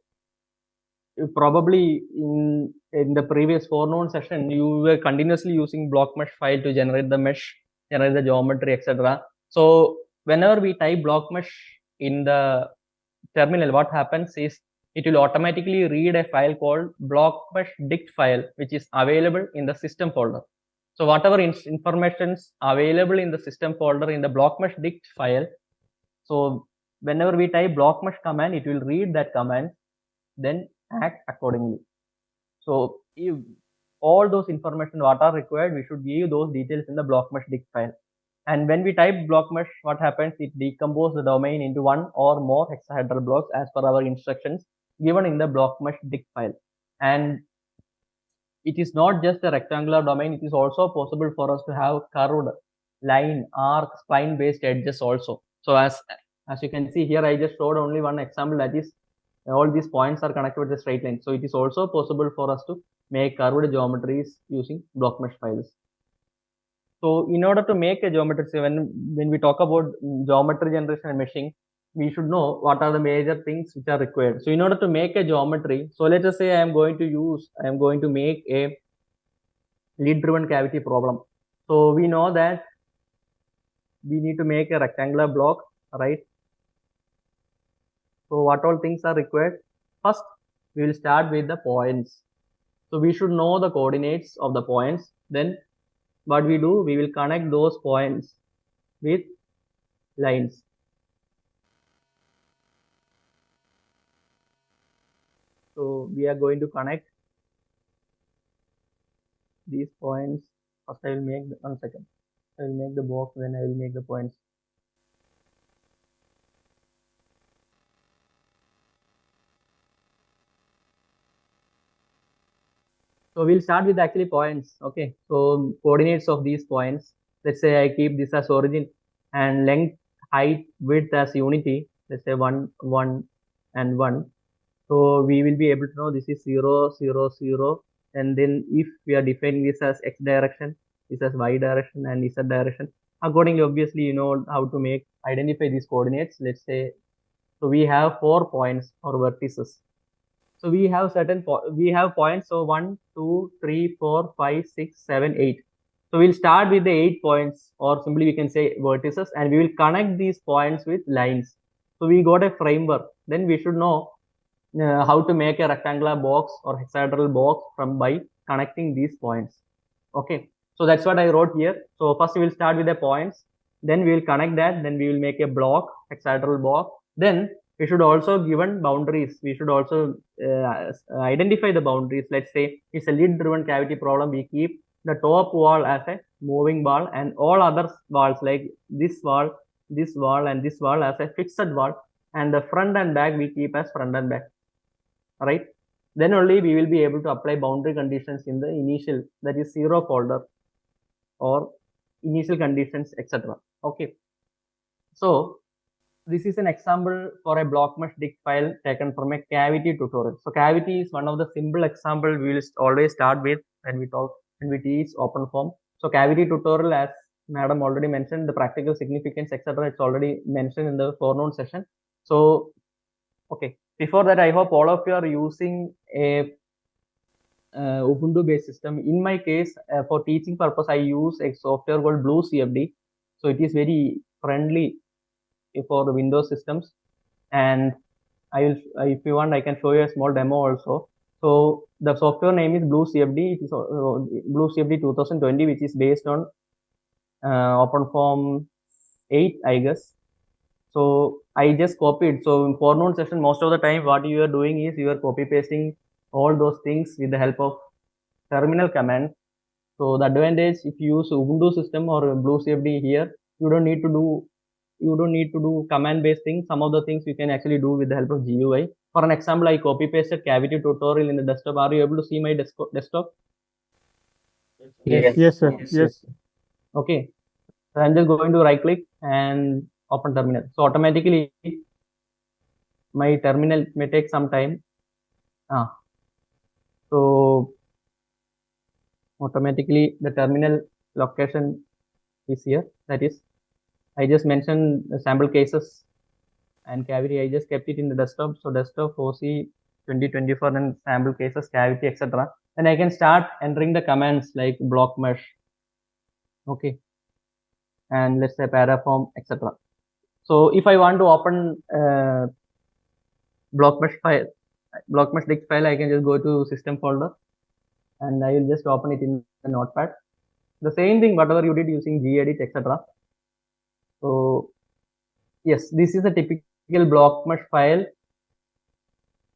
probably in the previous forenoon session, you were continuously using block mesh file to generate the mesh, generate the geometry, etc. So whenever we type block mesh in the terminal, what happens is it will automatically read a file called blockmesh.dict file, which is available in the system folder. So whatever informations available in the system folder in the blockmesh.dict file, so whenever we type blockmesh command, it will read that command, then act accordingly. So if all those information what are required, we should give those details in the blockmesh.dict file. And when we type block mesh, what happens? It decomposes the domain into one or more hexaheadral blocks as per our instructions given in the block mesh.dict file. And it is not just a rectangular domain. It is also possible for us to have curved line, arc, spline based edges also. So as you can see here, I just showed only one example, that is all these points are connected with the straight line. So it is also possible for us to make curved geometries using block mesh files. So in order to make a geometry, so when we talk about geometry generation and meshing, we should know what are the major things which are required. So in order to make a geometry, so let us say I am going to make a lead driven cavity problem. So we know that we need to make a rectangular block, right? So what all things are required? First, we will start with the points. So we should know the coordinates of the points. Then what we do, we will connect those points with lines. So we are going to connect these points. First I will make, one second, I will make the box, then I will make the points. So we'll start with actually points. Okay, so coordinates of these points. Let's say I keep this as origin and length, height, width as unity. Let's say 1, 1, and 1. So we will be able to know this is 0, 0, 0. And then if we are defining this as x direction, this as y direction and z direction. Accordingly, obviously, you know how to identify these coordinates. Let's say, so we have 4 points or vertices. So we have points. So 1, 2, 3, 4, 5, 6, 7, 8. So we'll start with the 8 points, or simply we can say vertices, and we will connect these points with lines. So we got a framework. Then we should know how to make a rectangular box or hexagonal box by connecting these points. Okay, so that's what I wrote here. So first we will start with the points, then we will connect that, then we will make a block, hexagonal block. Then we should also given boundaries. We should also identify the boundaries. Let's say it's a lead driven cavity problem. We keep the top wall as a moving wall and all other walls like this wall, and this wall as a fixed wall, and the front and back we keep as front and back, right? Then only we will be able to apply boundary conditions in the initial, that is 0 folder or initial conditions, etc. Okay, so this is an example for a block mesh dig file taken from a cavity tutorial. So cavity is one of the simple example we will always start with when we teach open form. So cavity tutorial, as madam already mentioned, the practical significance, etc. It's already mentioned in the forenoon session. So okay, before that, I hope all of you are using a Ubuntu based system. In my case, for teaching purpose, I use a software called Blue CFD. So it is very friendly for the Windows systems. And if you want, I can show you a small demo also. So the software name is Blue CFD. It is Blue CFD 2020, which is based on OpenFOAM 8, I guess. So I just copied. So in forenoon session, most of the time, what you are doing is you are copy pasting all those things with the help of terminal command. So the advantage, if you use Ubuntu system or Blue CFD here, you don't need to do command based things. Some of the things you can actually do with the help of GUI. For an example, I copy pasted cavity tutorial in the desktop. Are you able to see my desktop? Yes, sir. Yes. Okay. So I'm just going to right click and open terminal. So automatically my terminal may take some time. So automatically the terminal location is here. That is, I just mentioned the sample cases and cavity. I just kept it in the desktop. So desktop FOSSEE 2024 and sample cases, cavity, etc. Then I can start entering the commands like block mesh. Okay. And let's say paraform, etc. So if I want to open block mesh dig file, I can just go to system folder and I will just open it in the notepad. The same thing, whatever you did using gedit, etc. So yes, this is a typical block mesh file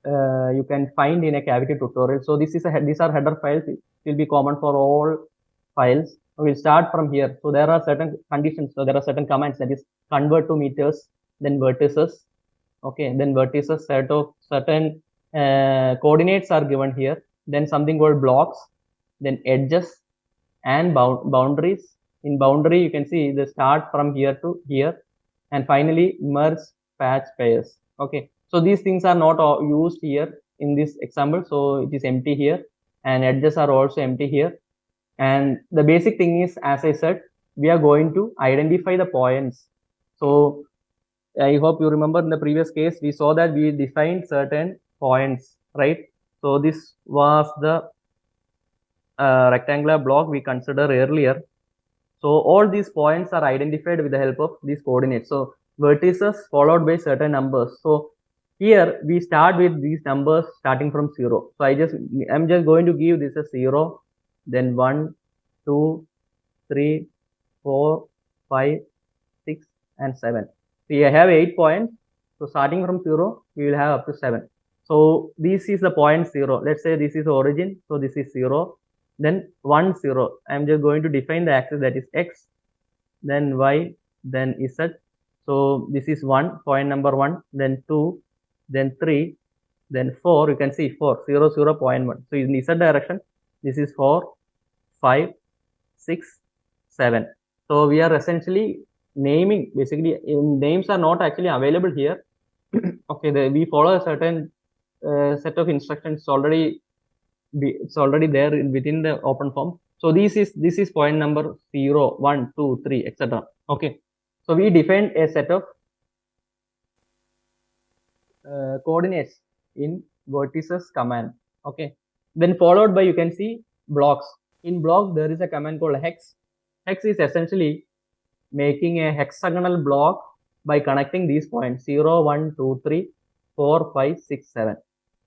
you can find in a cavity tutorial. So these are header files. It will be common for all files. We'll start from here. So there are certain conditions. So there are certain commands, that is convert to meters, then vertices. Okay, then vertices, certain coordinates are given here. Then something called blocks, then edges and boundaries. In boundary, you can see the start from here to here, and finally merge patch pairs. Okay, So these things are not used here in this example. So it is empty here, and edges are also empty here. And the basic thing is, as I said, we are going to identify the points. So I hope you remember in the previous case, we saw that we defined certain points, right? So this was the rectangular block we considered earlier. So all these points are identified with the help of these coordinates. So vertices followed by certain numbers. So here we start with these numbers starting from 0. So I'm just going to give this a 0, then 1, 2, 3, 4, 5, 6, and 7. So I have 8 points. So starting from 0, we will have up to 7. So this is the point 0. Let's say this is origin. So this is 0. Then 1, 0. I'm just going to define the axis, that is x, then y, then z. So this is 1, point number 1, then 2, then 3, then 4. You can see 4, 0, 0, point 1. So in z direction, this is 4, 5, 6, 7. So we are essentially naming, basically names are not actually available here. Okay, we follow a certain set of instructions already. It's already there within the open form. So this is point number 0, 1, 2, 3, etc. Okay, so we defined a set of coordinates in vertices command. Okay, then followed by, you can see, blocks. In block there is a command called hex. Hex is essentially making a hexagonal block by connecting these points 0, 1, 2, 3, 4, 5, 6, 7.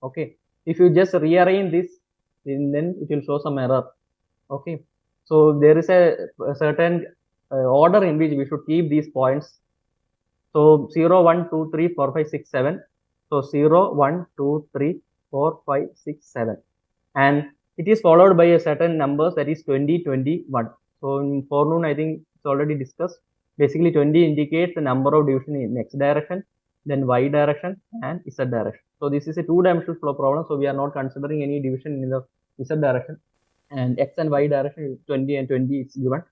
Okay, if you just rearrange this, then it will show some error. Okay, so there is a certain order in which we should keep these points. So 0, 1, 2, 3, 4, 5, 6, 7. So 0, 1, 2, 3, 4, 5, 6, 7. And it is followed by a certain numbers, that is 20, 21. So in forenoon, I think it's already discussed. Basically 20 indicates the number of division in x direction, then y direction, and z direction. So this is a two-dimensional flow problem. So we are not considering any division in the z direction, and x and y direction 20 and 20 is given,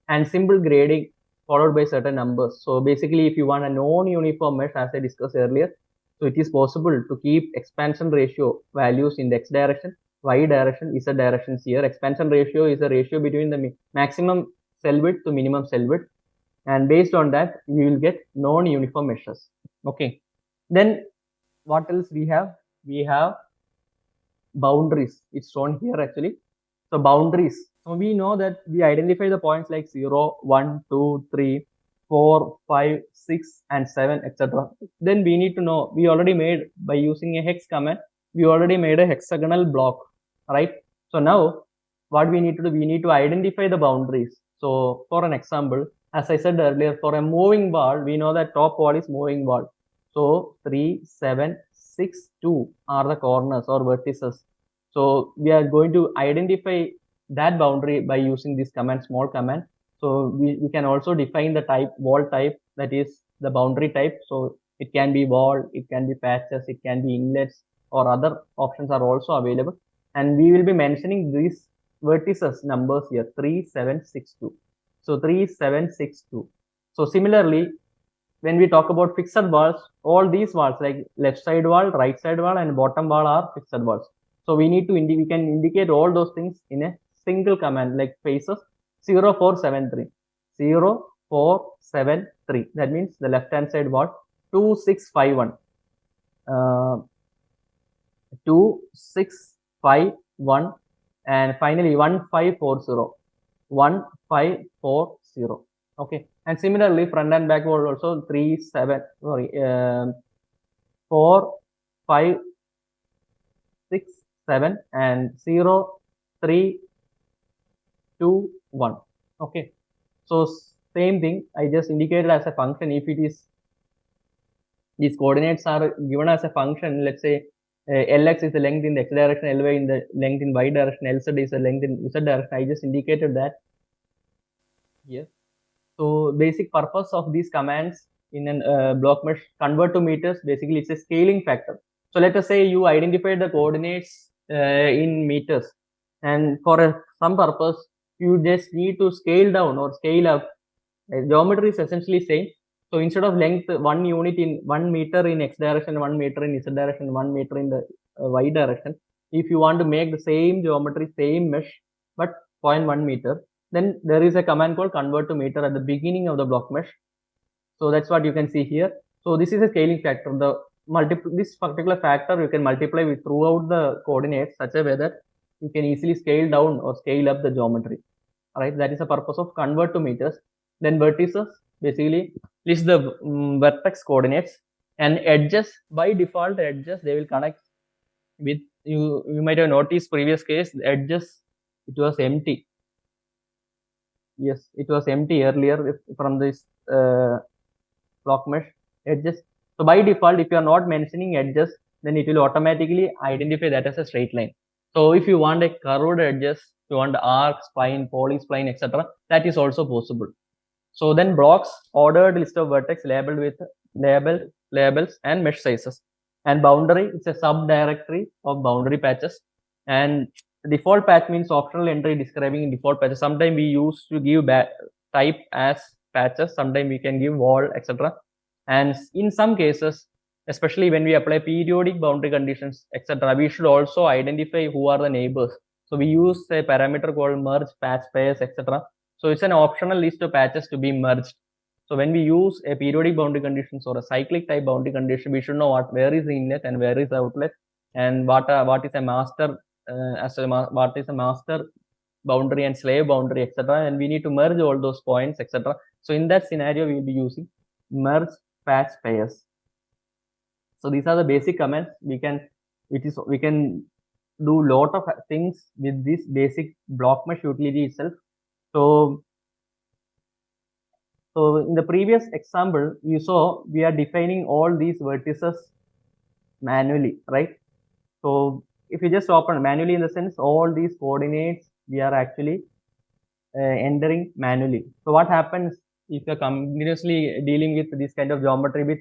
and simple grading followed by certain numbers. So basically, if you want a non-uniform mesh, as I discussed earlier, so it is possible to keep expansion ratio values in the x direction, y direction, z directions here. Expansion ratio is a ratio between the maximum cell width to minimum cell width, and based on that, we will get non-uniform meshes. Okay, then what else we have? We have boundaries. It's shown here actually. So boundaries. So we know that we identify the points like 0, 1, 2, 3, 4, 5, 6, and 7, etc. Then we need to know, we already made, by using a hex command, we already made a hexagonal block, right? So now what we need to do, we need to identify the boundaries. So for an example, as I said earlier, for a moving ball, we know that top wall is moving ball. So 3, 7, 6, 2 are the corners or vertices. So we are going to identify that boundary by using this command, small command. So we can also define the type, wall type, that is the boundary type. So it can be wall, it can be patches, it can be inlets, or other options are also available. And we will be mentioning these vertices numbers here, 3, 7, 6, 2. So 3, 7, 6, 2. So similarly, when we talk about fixed walls, all these walls like left side wall, right side wall, and bottom wall are fixed walls. So we need to we can indicate all those things in a single command like faces 0473. 0473. That means the left hand side wall 2651. 2651, and finally 1540. 1540. Okay, and similarly front and back wall also 3, 7, sorry, 4, 5, 6, 7, and 0, 3, 2, 1. Okay, so same thing, I just indicated as a function. If it is, these coordinates are given as a function, let's say Lx is the length in the x direction, Ly in the length in y direction, Lz is the length in z direction. I just indicated that here. So basic purpose of these commands in a block mesh, convert to meters, basically it's a scaling factor. So let us say you identified the coordinates in meters, and for some purpose you just need to scale down or scale up. Geometry is essentially same. So instead of length 1 unit in 1 meter in x direction, 1 meter in z direction, 1 meter in the y direction, if you want to make the same geometry, same mesh, but 0.1 meter, then there is a command called convert to meter at the beginning of the block mesh. So that's what you can see here. So this is a scaling factor. This particular factor you can multiply with throughout the coordinates such a way that you can easily scale down or scale up the geometry. Right, that is the purpose of convert to meters. Then vertices, basically list the vertex coordinates, and edges, by default edges they will connect with you. You might have noticed previous case, the edges, it was empty. Yes, it was empty earlier from this block mesh edges. So by default, if you are not mentioning edges, then it will automatically identify that as a straight line. So if you want a curved edges, you want arc, spline, polyspline, etc., that is also possible. So then blocks, ordered list of vertex labeled with labels and mesh sizes. And boundary, it's a subdirectory of boundary patches. And default patch means optional entry describing default patches. Sometimes we use to give type as patches, sometimes we can give wall, etc. And in some cases, especially when we apply periodic boundary conditions, etc., we should also identify who are the neighbors. So we use a parameter called merge patch pairs, etc. So it's an optional list of patches to be merged. So when we use a periodic boundary conditions or a cyclic type boundary condition, we should know where is the inlet and where is the outlet, and what is a master what is a master boundary and slave boundary, etc. And we need to merge all those points, etc. So in that scenario, we will be using merge patch pairs. So these are the basic commands. We can do lot of things with this basic block mesh utility itself. So in the previous example, you saw we are defining all these vertices manually, right? So if you just open manually, in the sense all these coordinates we are actually entering manually. So what happens if you're continuously dealing with this kind of geometry with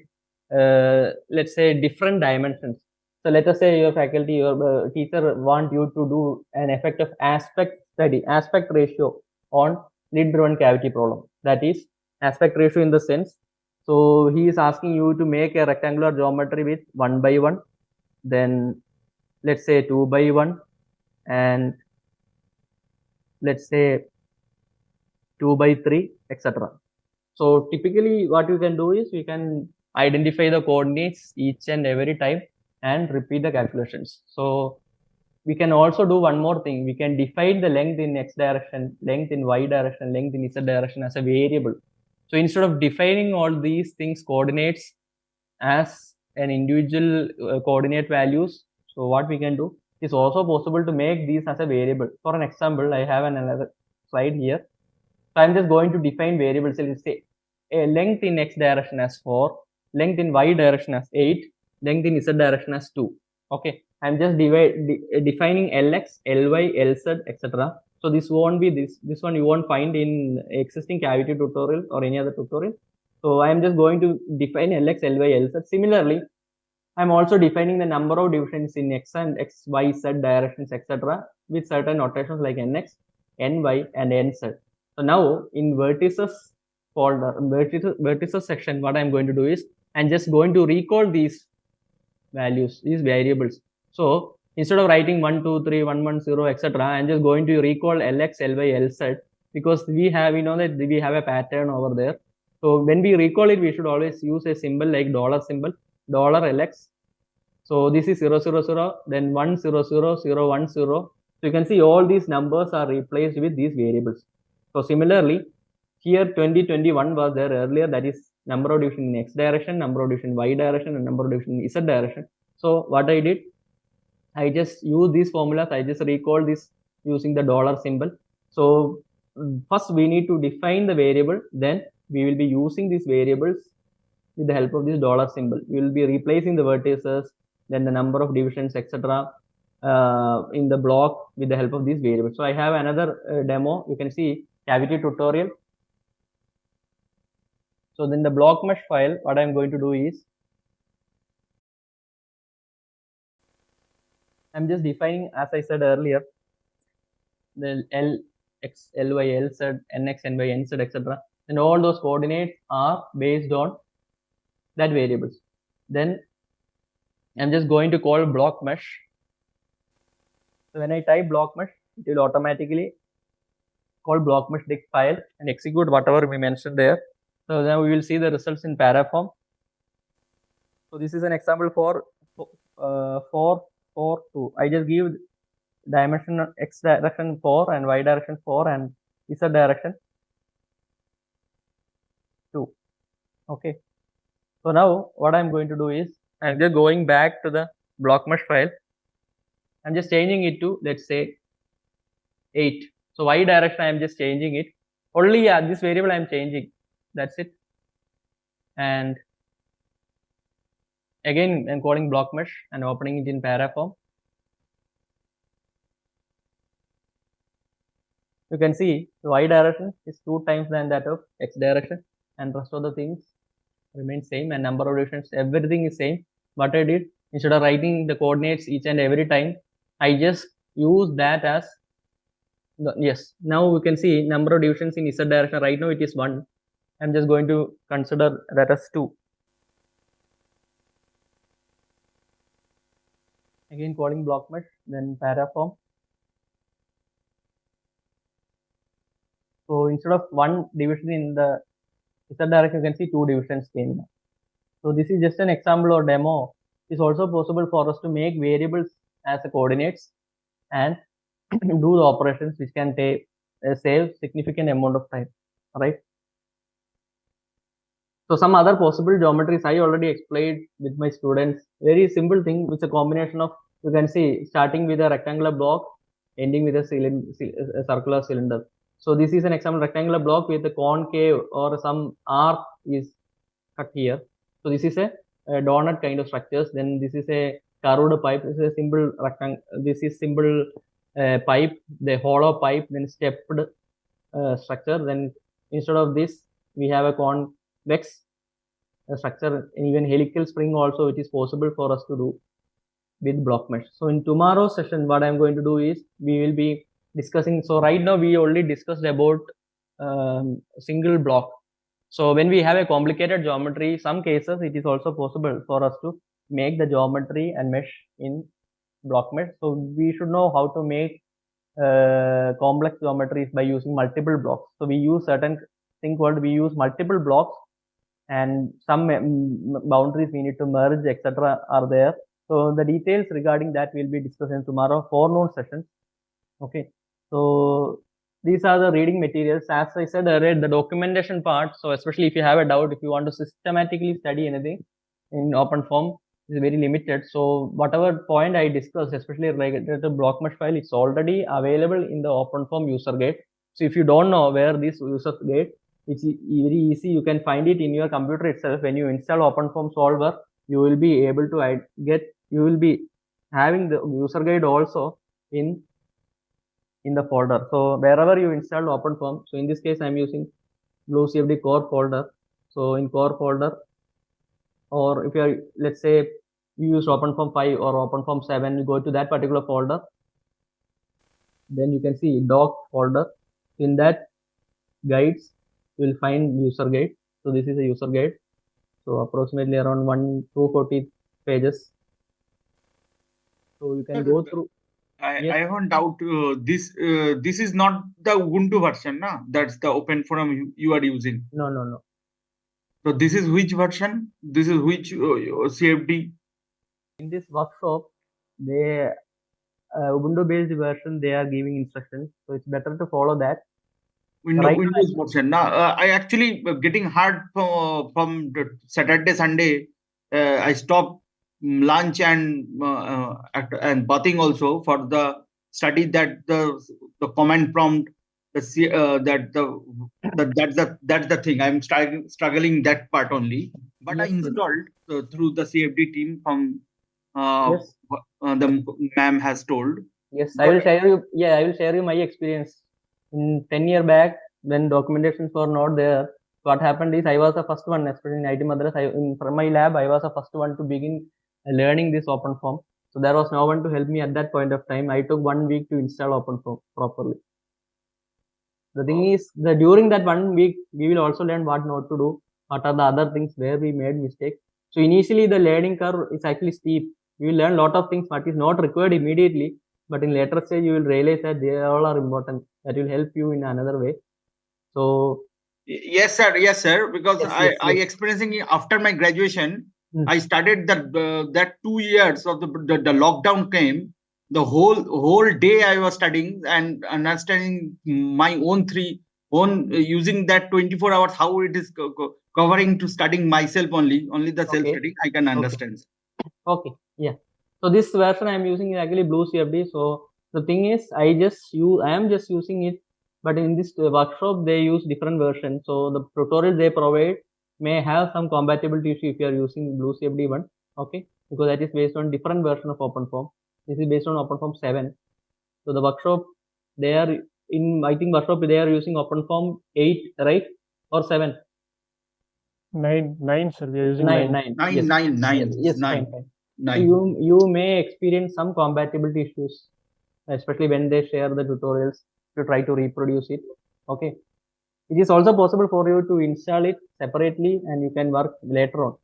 let's say different dimensions? So let us say your faculty, your teacher want you to do an effective aspect ratio on lid driven cavity problem. That is aspect ratio in the sense, so he is asking you to make a rectangular geometry with 1 by 1, then let's say 2 by 1, and let's say 2 by 3, etc. So typically what you can do is you can identify the coordinates each and every time and repeat the calculations. So we can also do one more thing. We can define the length in x direction, length in y direction, length in z direction as a variable. So instead of defining all these things, coordinates, as an individual coordinate values, so what we can do is also possible to make these as a variable. For an example, I have another slide here. So I'm just going to define variables. So let's say a length in x direction as 4, length in y direction as 8, length in z direction as 2. Okay, I'm just defining lx, ly, lz, etc. So this won't be this one you won't find in existing cavity tutorial or any other tutorial. So I'm just going to define lx, ly, lz. Similarly, I'm also defining the number of divisions in x and x, y, z directions, etc. with certain notations like nx, ny, and nz. So now in vertices folder, vertices section, what I'm going to do is I'm just going to recall these values, these variables. So instead of writing 1, 2, 3, 1, 1, 0, etc., I'm just going to recall lx, ly, lz, because we know that we have a pattern over there. So when we recall it, we should always use a symbol like dollar symbol, $lx. So this is 0, 0, 0, then 1, 0, 0, 0, 1, 0. So you can see all these numbers are replaced with these variables. So similarly, here 2021 was there earlier, that is number of division in x direction, number of division in y direction, and number of division in z direction. So what I did, I just use these formulas, I just recall this using the dollar symbol. So first we need to define the variable, then we will be using these variables with the help of this dollar symbol. We will be replacing the vertices, then the number of divisions, etc. In the block with the help of these variables. So I have another demo. You can see cavity tutorial. So then the block mesh file, what I'm going to do is I'm just defining, as I said earlier, the lx, ly, lz, nx, ny, nz, etc. And all those coordinates are based on that variables. Then I'm just going to call block mesh. So when I type block mesh, it will automatically call block mesh dict file and execute whatever we mentioned there. So now we will see the results in paraform. So this is an example for 4, 4, 2. I just give dimension x direction 4 and y direction 4 and z direction 2. Okay. So now what I'm going to do is I'm just going back to the block mesh file. I'm just changing it to, let's say, 8. So y direction I'm just changing it. Only this variable I'm changing. That's it. And again I'm calling block mesh and opening it in paraform. You can see the y direction is 2 times than that of x direction, and rest of the things remain same, and number of divisions, everything is same. What I did, instead of writing the coordinates each and every time, I just use that as yes. Now we can see number of divisions in z direction. Right now it is 1. I'm just going to consider that as 2. Again calling block mesh, then paraform. So instead of 1 division in the z direction, you can see 2 divisions came now. So this is just an example or demo. It's also possible for us to make variables as a coordinates and do the operations which can take save significant amount of time, right? So some other possible geometries I already explained with my students. Very simple thing, which is a combination of, you can see, starting with a rectangular block, ending with a circular cylinder. So this is an example rectangular block with a concave or some arc is cut here. So this is a donut kind of structures. Then this is a curved pipe. This is a simple rectangle. This is simple pipe, the hollow pipe, then stepped structure. Then instead of this, we have a convex structure, and even helical spring also it is possible for us to do with block mesh. So in tomorrow's session, what I'm going to do is we will be discussing. So right now we already discussed about single block. So when we have a complicated geometry, some cases it is also possible for us to make the geometry and mesh in block mesh. So we should know how to make complex geometries by using multiple blocks. So we use certain thing called, we use multiple blocks, and some boundaries we need to merge, etc. are there. So the details regarding that will be discussed in tomorrow forenoon session. Okay. So these are the reading materials. As I said earlier, the documentation part. So especially if you have a doubt, if you want to systematically study anything in open form, is very limited. So whatever point I discussed, especially related to block mesh file, it's already available in the open form user guide. So if you don't know where this user guide, it's very easy. You can find it in your computer itself. When you install OpenForm solver, you will be able to you will be having the user guide also in the folder. So wherever you install OpenForm, so in this case I'm using Blue CFD core folder. So in core folder, or if you are, let's say you use OpenForm 5 or OpenForm 7, you go to that particular folder. Then you can see doc folder. In that guides, you will find user guide. So this is a user guide. So approximately around 240 pages. So you can go through. I have one doubt. This is not the Ubuntu version, na? That's the OpenForum you are using. No. So this is which version? This is which CFD? In this workshop, they Ubuntu based version, they are giving instructions. So it's better to follow that. Windows version. Now I actually getting hard from Saturday, Sunday. I stopped lunch and bathing also for the study that the command prompt, that's the thing. I'm struggling that part only. But yes, I installed through the CFD team from yes. The ma'am has told. Yes, I will share you. Yeah, I will share you my experience. In 10 years back, when documentations were not there, what happened is I was the first one, especially in IT Madras. From my lab, I was the first one to begin learning this OpenForm. So there was no one to help me at that point of time. I took 1 week to install OpenForm properly. The thing is that during that 1 week, we will also learn what not to do. what are the other things where we made mistake. So initially the learning curve is actually steep. You will learn a lot of things what is not required immediately, but in later stage you will realize that they all are important. That will help you in another way. So Yes, sir. Yes, sir. Because yes. I experiencing it after my graduation, Hmm. I started that 2 years of the lockdown came. The whole day I was studying and understanding my own using that 24 hours how it is covering to studying myself only the self Okay. studying I can Okay. understand. Okay. Yeah. So this version I am using is actually Blue CFD. So the thing is, I am just using it, but in this workshop they use different versions. So the tutorial they provide may have some compatibility issue if you are using Blue CFD one. Okay, because that is based on different version of OpenForm. This is based on OpenForm 7. So the workshop they are in, I think workshop they are using OpenForm 8, right, or 7? 9, sir. We are using 9, 9. 9. Yes. Yes, fine, fine. So you may experience some compatibility issues, especially when they share the tutorials to try to reproduce it. Okay. It is also possible for you to install it separately and you can work later on.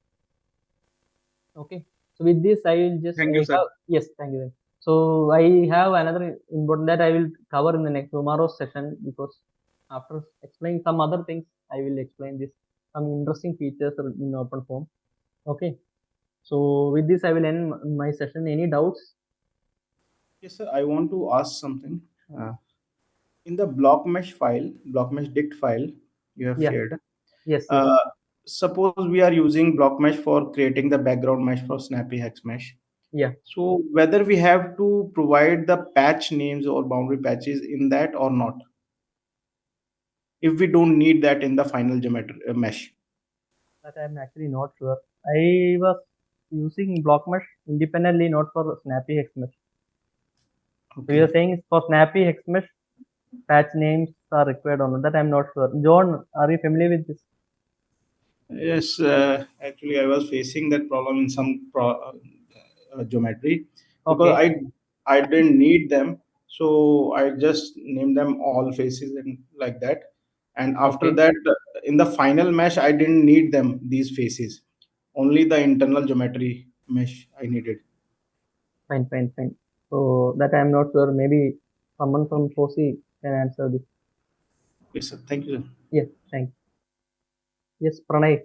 Okay. So with this, I will just Thank you, sir. yes, thank you. So I have another important that I will cover in the next tomorrow's session, because after explaining some other things, I will explain this some interesting features in OpenForm. Okay. So with this, I will end my session. Any doubts? Yes, sir. I want to ask something. In the block mesh file, block mesh dict file you have Yeah. shared. Yes. Suppose we are using block mesh for creating the background mesh for Snappy Hex Mesh. Yeah. So whether we have to provide the patch names or boundary patches in that or not, if we don't need that in the final geometry mesh. That I'm actually not sure. I was using block mesh independently, not for Snappy Hex Mesh. So you're saying for Snappy Hex Mesh, patch names are required or not? That I'm not sure. John, are you familiar with this? Yes, actually, I was facing that problem in some geometry because Okay. I didn't need them, so I just named them all faces and like that. And after Okay. that, in the final mesh, I didn't need them these faces, only the internal geometry mesh I needed. Fine, fine, fine. So that I'm not sure. Maybe someone from FOSSEE can answer this. Yes, sir. Thank you, sir. Yes, thanks. Yes, Pranay.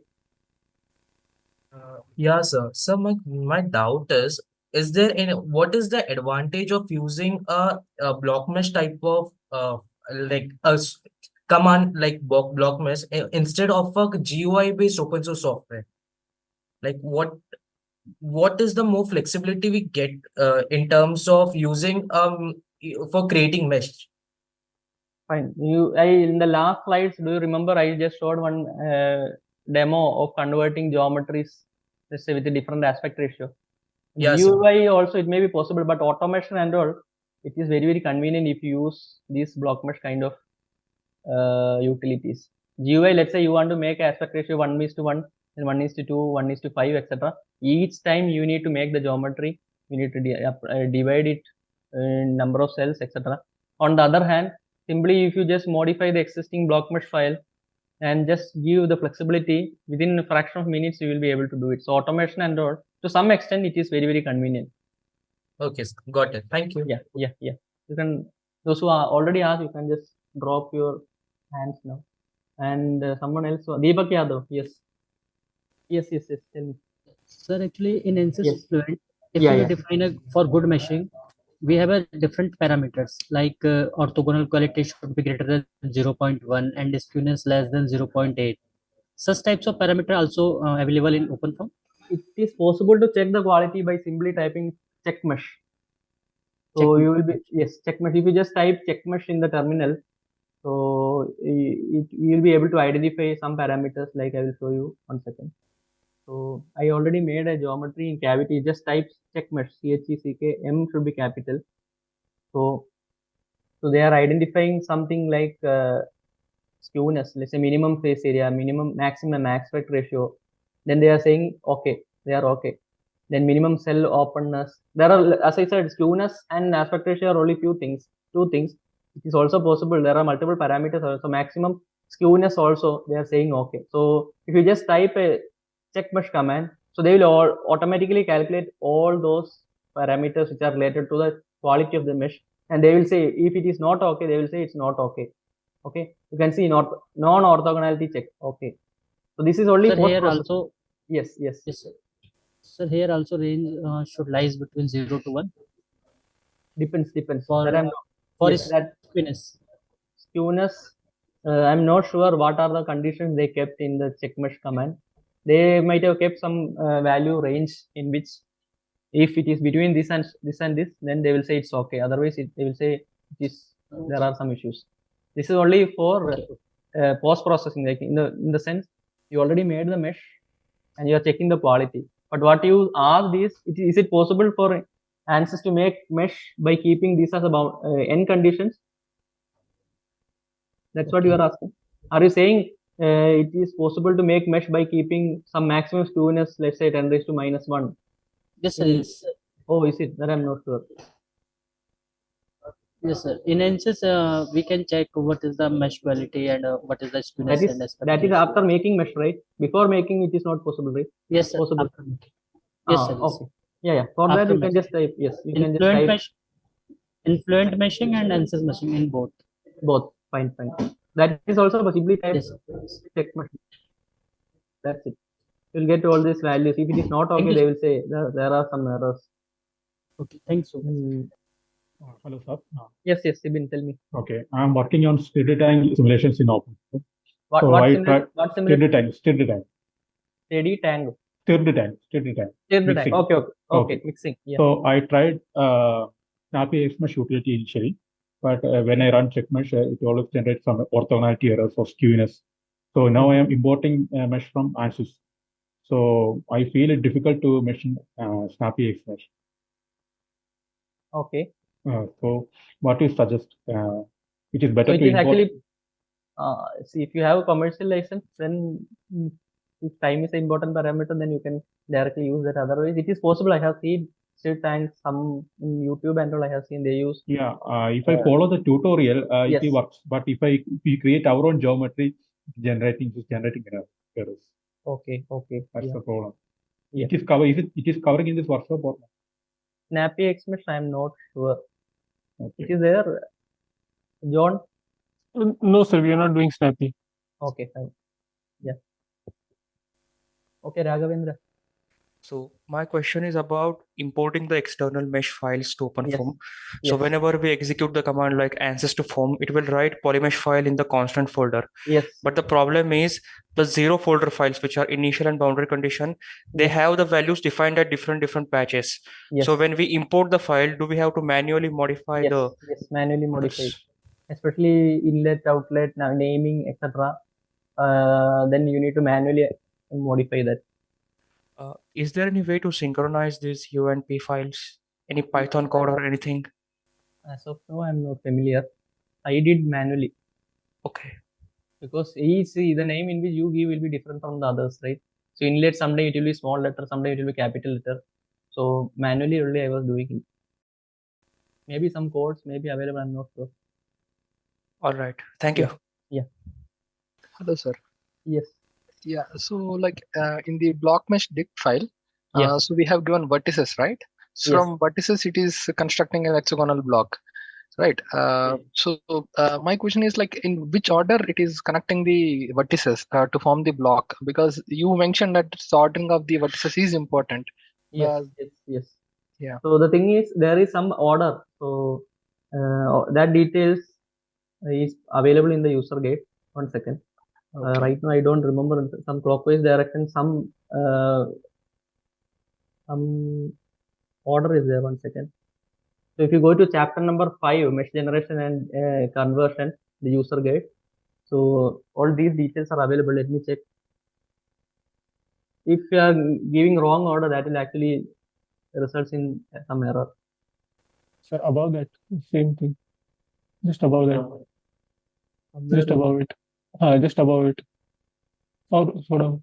Yeah, sir. So my doubt is there any, what is the advantage of using a block mesh type of like command like block mesh instead of a GUI based open source software? Like what is the more flexibility we get in terms of using for creating mesh? Fine. In the last slides, do you remember I just showed one demo of converting geometries, let's say with a different aspect ratio. Yeah, sir. GUI also it may be possible, but automation and all, it is very, very convenient if you use these block mesh kind of utilities. GUI, let's say you want to make aspect ratio 1:1, and 1:2, 1:5, etc. Each time you need to make the geometry, you need to divide it in number of cells, etc. On the other hand, simply if you just modify the existing block mesh file and just give the flexibility, within a fraction of minutes you will be able to do it. So automation and all, to some extent it is very, very convenient. Okay, sir. Got it. Thank you. Yeah. You can, those who are already asked, you can just drop your hands now. And someone else, Deepak Yadav, yes. Tell me. Sir, actually in ANSYS Yes. Fluent, if Yeah, we yeah. define for good meshing, we have a different parameters like orthogonal quality should be greater than 0.1 and skewness less than 0.8. Such types of parameter also available in OpenForm. It is possible to check the quality by simply typing check mesh. So Check you will be, yes, check mesh. If you just type check mesh in the terminal, so you will be able to identify some parameters, like I will show you 1 second. So I already made a geometry in cavity. Just type check mesh, CHECK, M should be capital. So they are identifying something like skewness, let's say minimum face area, maximum aspect ratio. Then they are saying okay, they are okay. Then minimum cell openness. There are, as I said, skewness and aspect ratio are only two things. It is also possible. There are multiple parameters also. Maximum skewness also they are saying okay. So if you just type a check mesh command, so they will all automatically calculate all those parameters which are related to the quality of the mesh, and they will say if it is not okay, they will say it's not okay. Okay, you can see not non-orthogonality check. Okay, so this is only Sir, here post-processing. also, Yes, yes, sir. Sir, here also range should lies between 0 to 1 depends. for That I'm for yes, that skewness. skewness. I'm not sure what are the conditions they kept in the check mesh command. They might have kept some value range in which if it is between this and this and this, then they will say it's okay. Otherwise, they will say it is there are some issues. This is only for post processing, like in the sense you already made the mesh and you are checking the quality. But what you asked is it possible for ANSYS to make mesh by keeping this as about n conditions? That's what you are asking. Are you saying it is possible to make mesh by keeping some maximum skewness, let's say 10 raised to minus 1? Yes, sir. Yes, sir. Oh, is it? That I'm not sure. Yes, sir. In ANSYS, we can check what is the mesh quality and what is the skewness and aspect That is ratio. after making mesh, right? Before making it is not possible, right? Yes, sir. Possible. After making. Yes, sir. Yes, Okay. Yeah. For that you can just type yes. You can just type influent meshing and ANSYS meshing in both. Both. Fine. That is also possibly type check mesh. That's it. You'll get all these values. If it is not okay, they will say there are some errors. Okay. Thanks so much. Hello, sir. Yes, Sibin, tell me. Okay, I'm working on steady time simulations in Open. What simulation? Steady time. Steady time. Steady time. Mixing. Okay. Mixing. Yeah. So I tried Snappy XMesh utility initially, but when I run checkmesh, it always generates some orthogonality errors or skewness. So now I am importing mesh from ANSYS. So I feel it difficult to mesh in Snappy XMesh. Okay. So what do you suggest? It is better so it to is import. Actually, see, if you have a commercial license, then if time is an important parameter, then you can directly use that. Otherwise, it is possible. I have seen still tanks, some in YouTube and all I have seen they use. Yeah, if I follow the tutorial, yes. it works. But if we create our own geometry, generating errors. Okay. That's the problem. Yeah. It is covering in this workshop or not? Snappy XMesh, I am not sure. Okay. It is there, John? No, sir, we are not doing Snappy. Okay, fine. Yeah. Okay, Raghavendra. So my question is about importing the external mesh files to OpenFOAM. So Yes. whenever we execute the command like ANSYS to form, it will write polymesh file in the constant folder. Yes. But the problem is the 0 folder files, which are initial and boundary condition, they have the values defined at different patches. Yes. So when we import the file, do we have to manually modify Yes, manually modify it. Especially inlet, outlet, naming, etc. Then you need to manually modify that. Is there any way to synchronize these U and P files? Any Python code or anything? As of now, I'm not familiar. I did manually. Okay. Because the name in which you give will be different from the others, right? So inlet someday it will be small letter, someday it will be capital letter. So manually only I was doing it. Maybe some codes may be available, I'm not sure. All right. Thank you. Yeah. Hello, sir. Yes. Yeah. So like in the block mesh dict file, Yeah. so we have given vertices, right? So Yes. from vertices, it is constructing an hexagonal block, right? So my question is like in which order it is connecting the vertices to form the block? Because you mentioned that the ordering of the vertices is important. Yes. Yeah. So the thing is, there is some order. So that details is available in the user guide. 1 second. Okay. Right now, I don't remember some clockwise direction. Some order is there. 1 second. So if you go to chapter number 5, mesh generation and conversion, the user guide. So all these details are available. Let me check. If you are giving wrong order, that will actually results in some error. Sir, above that, same thing. Just above that. Just above it. Just above it. Or sort of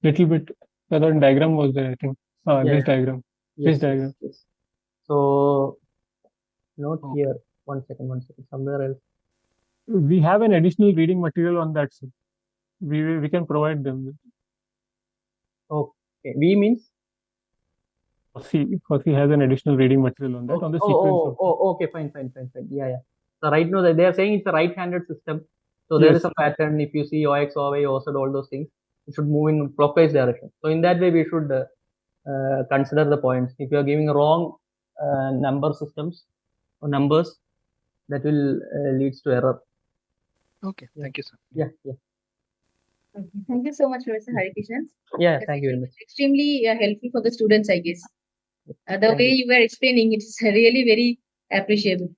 little bit. The other diagram was there, I think. This diagram. This diagram. Yes. So not here. 1 second. Somewhere else. We have an additional reading material on that, sir. We can provide them. Okay, V means? FOSSEE has an additional reading material on that, on the sequence of. Okay, fine. Yeah. So right now they are saying it's a right-handed system. So there is Yes. a pattern. If you see OX, OY, OZ, all those things, it should move in clockwise direction. So in that way, we should consider the points. If you are giving wrong number systems or numbers, that will leads to error. Okay, thank you, sir. Yeah. Okay. Thank you so much, Professor Harikrishnan. Yeah, thank you very much. Extremely helpful for the students, I guess. The Thank way you. you were explaining, it's really very appreciable.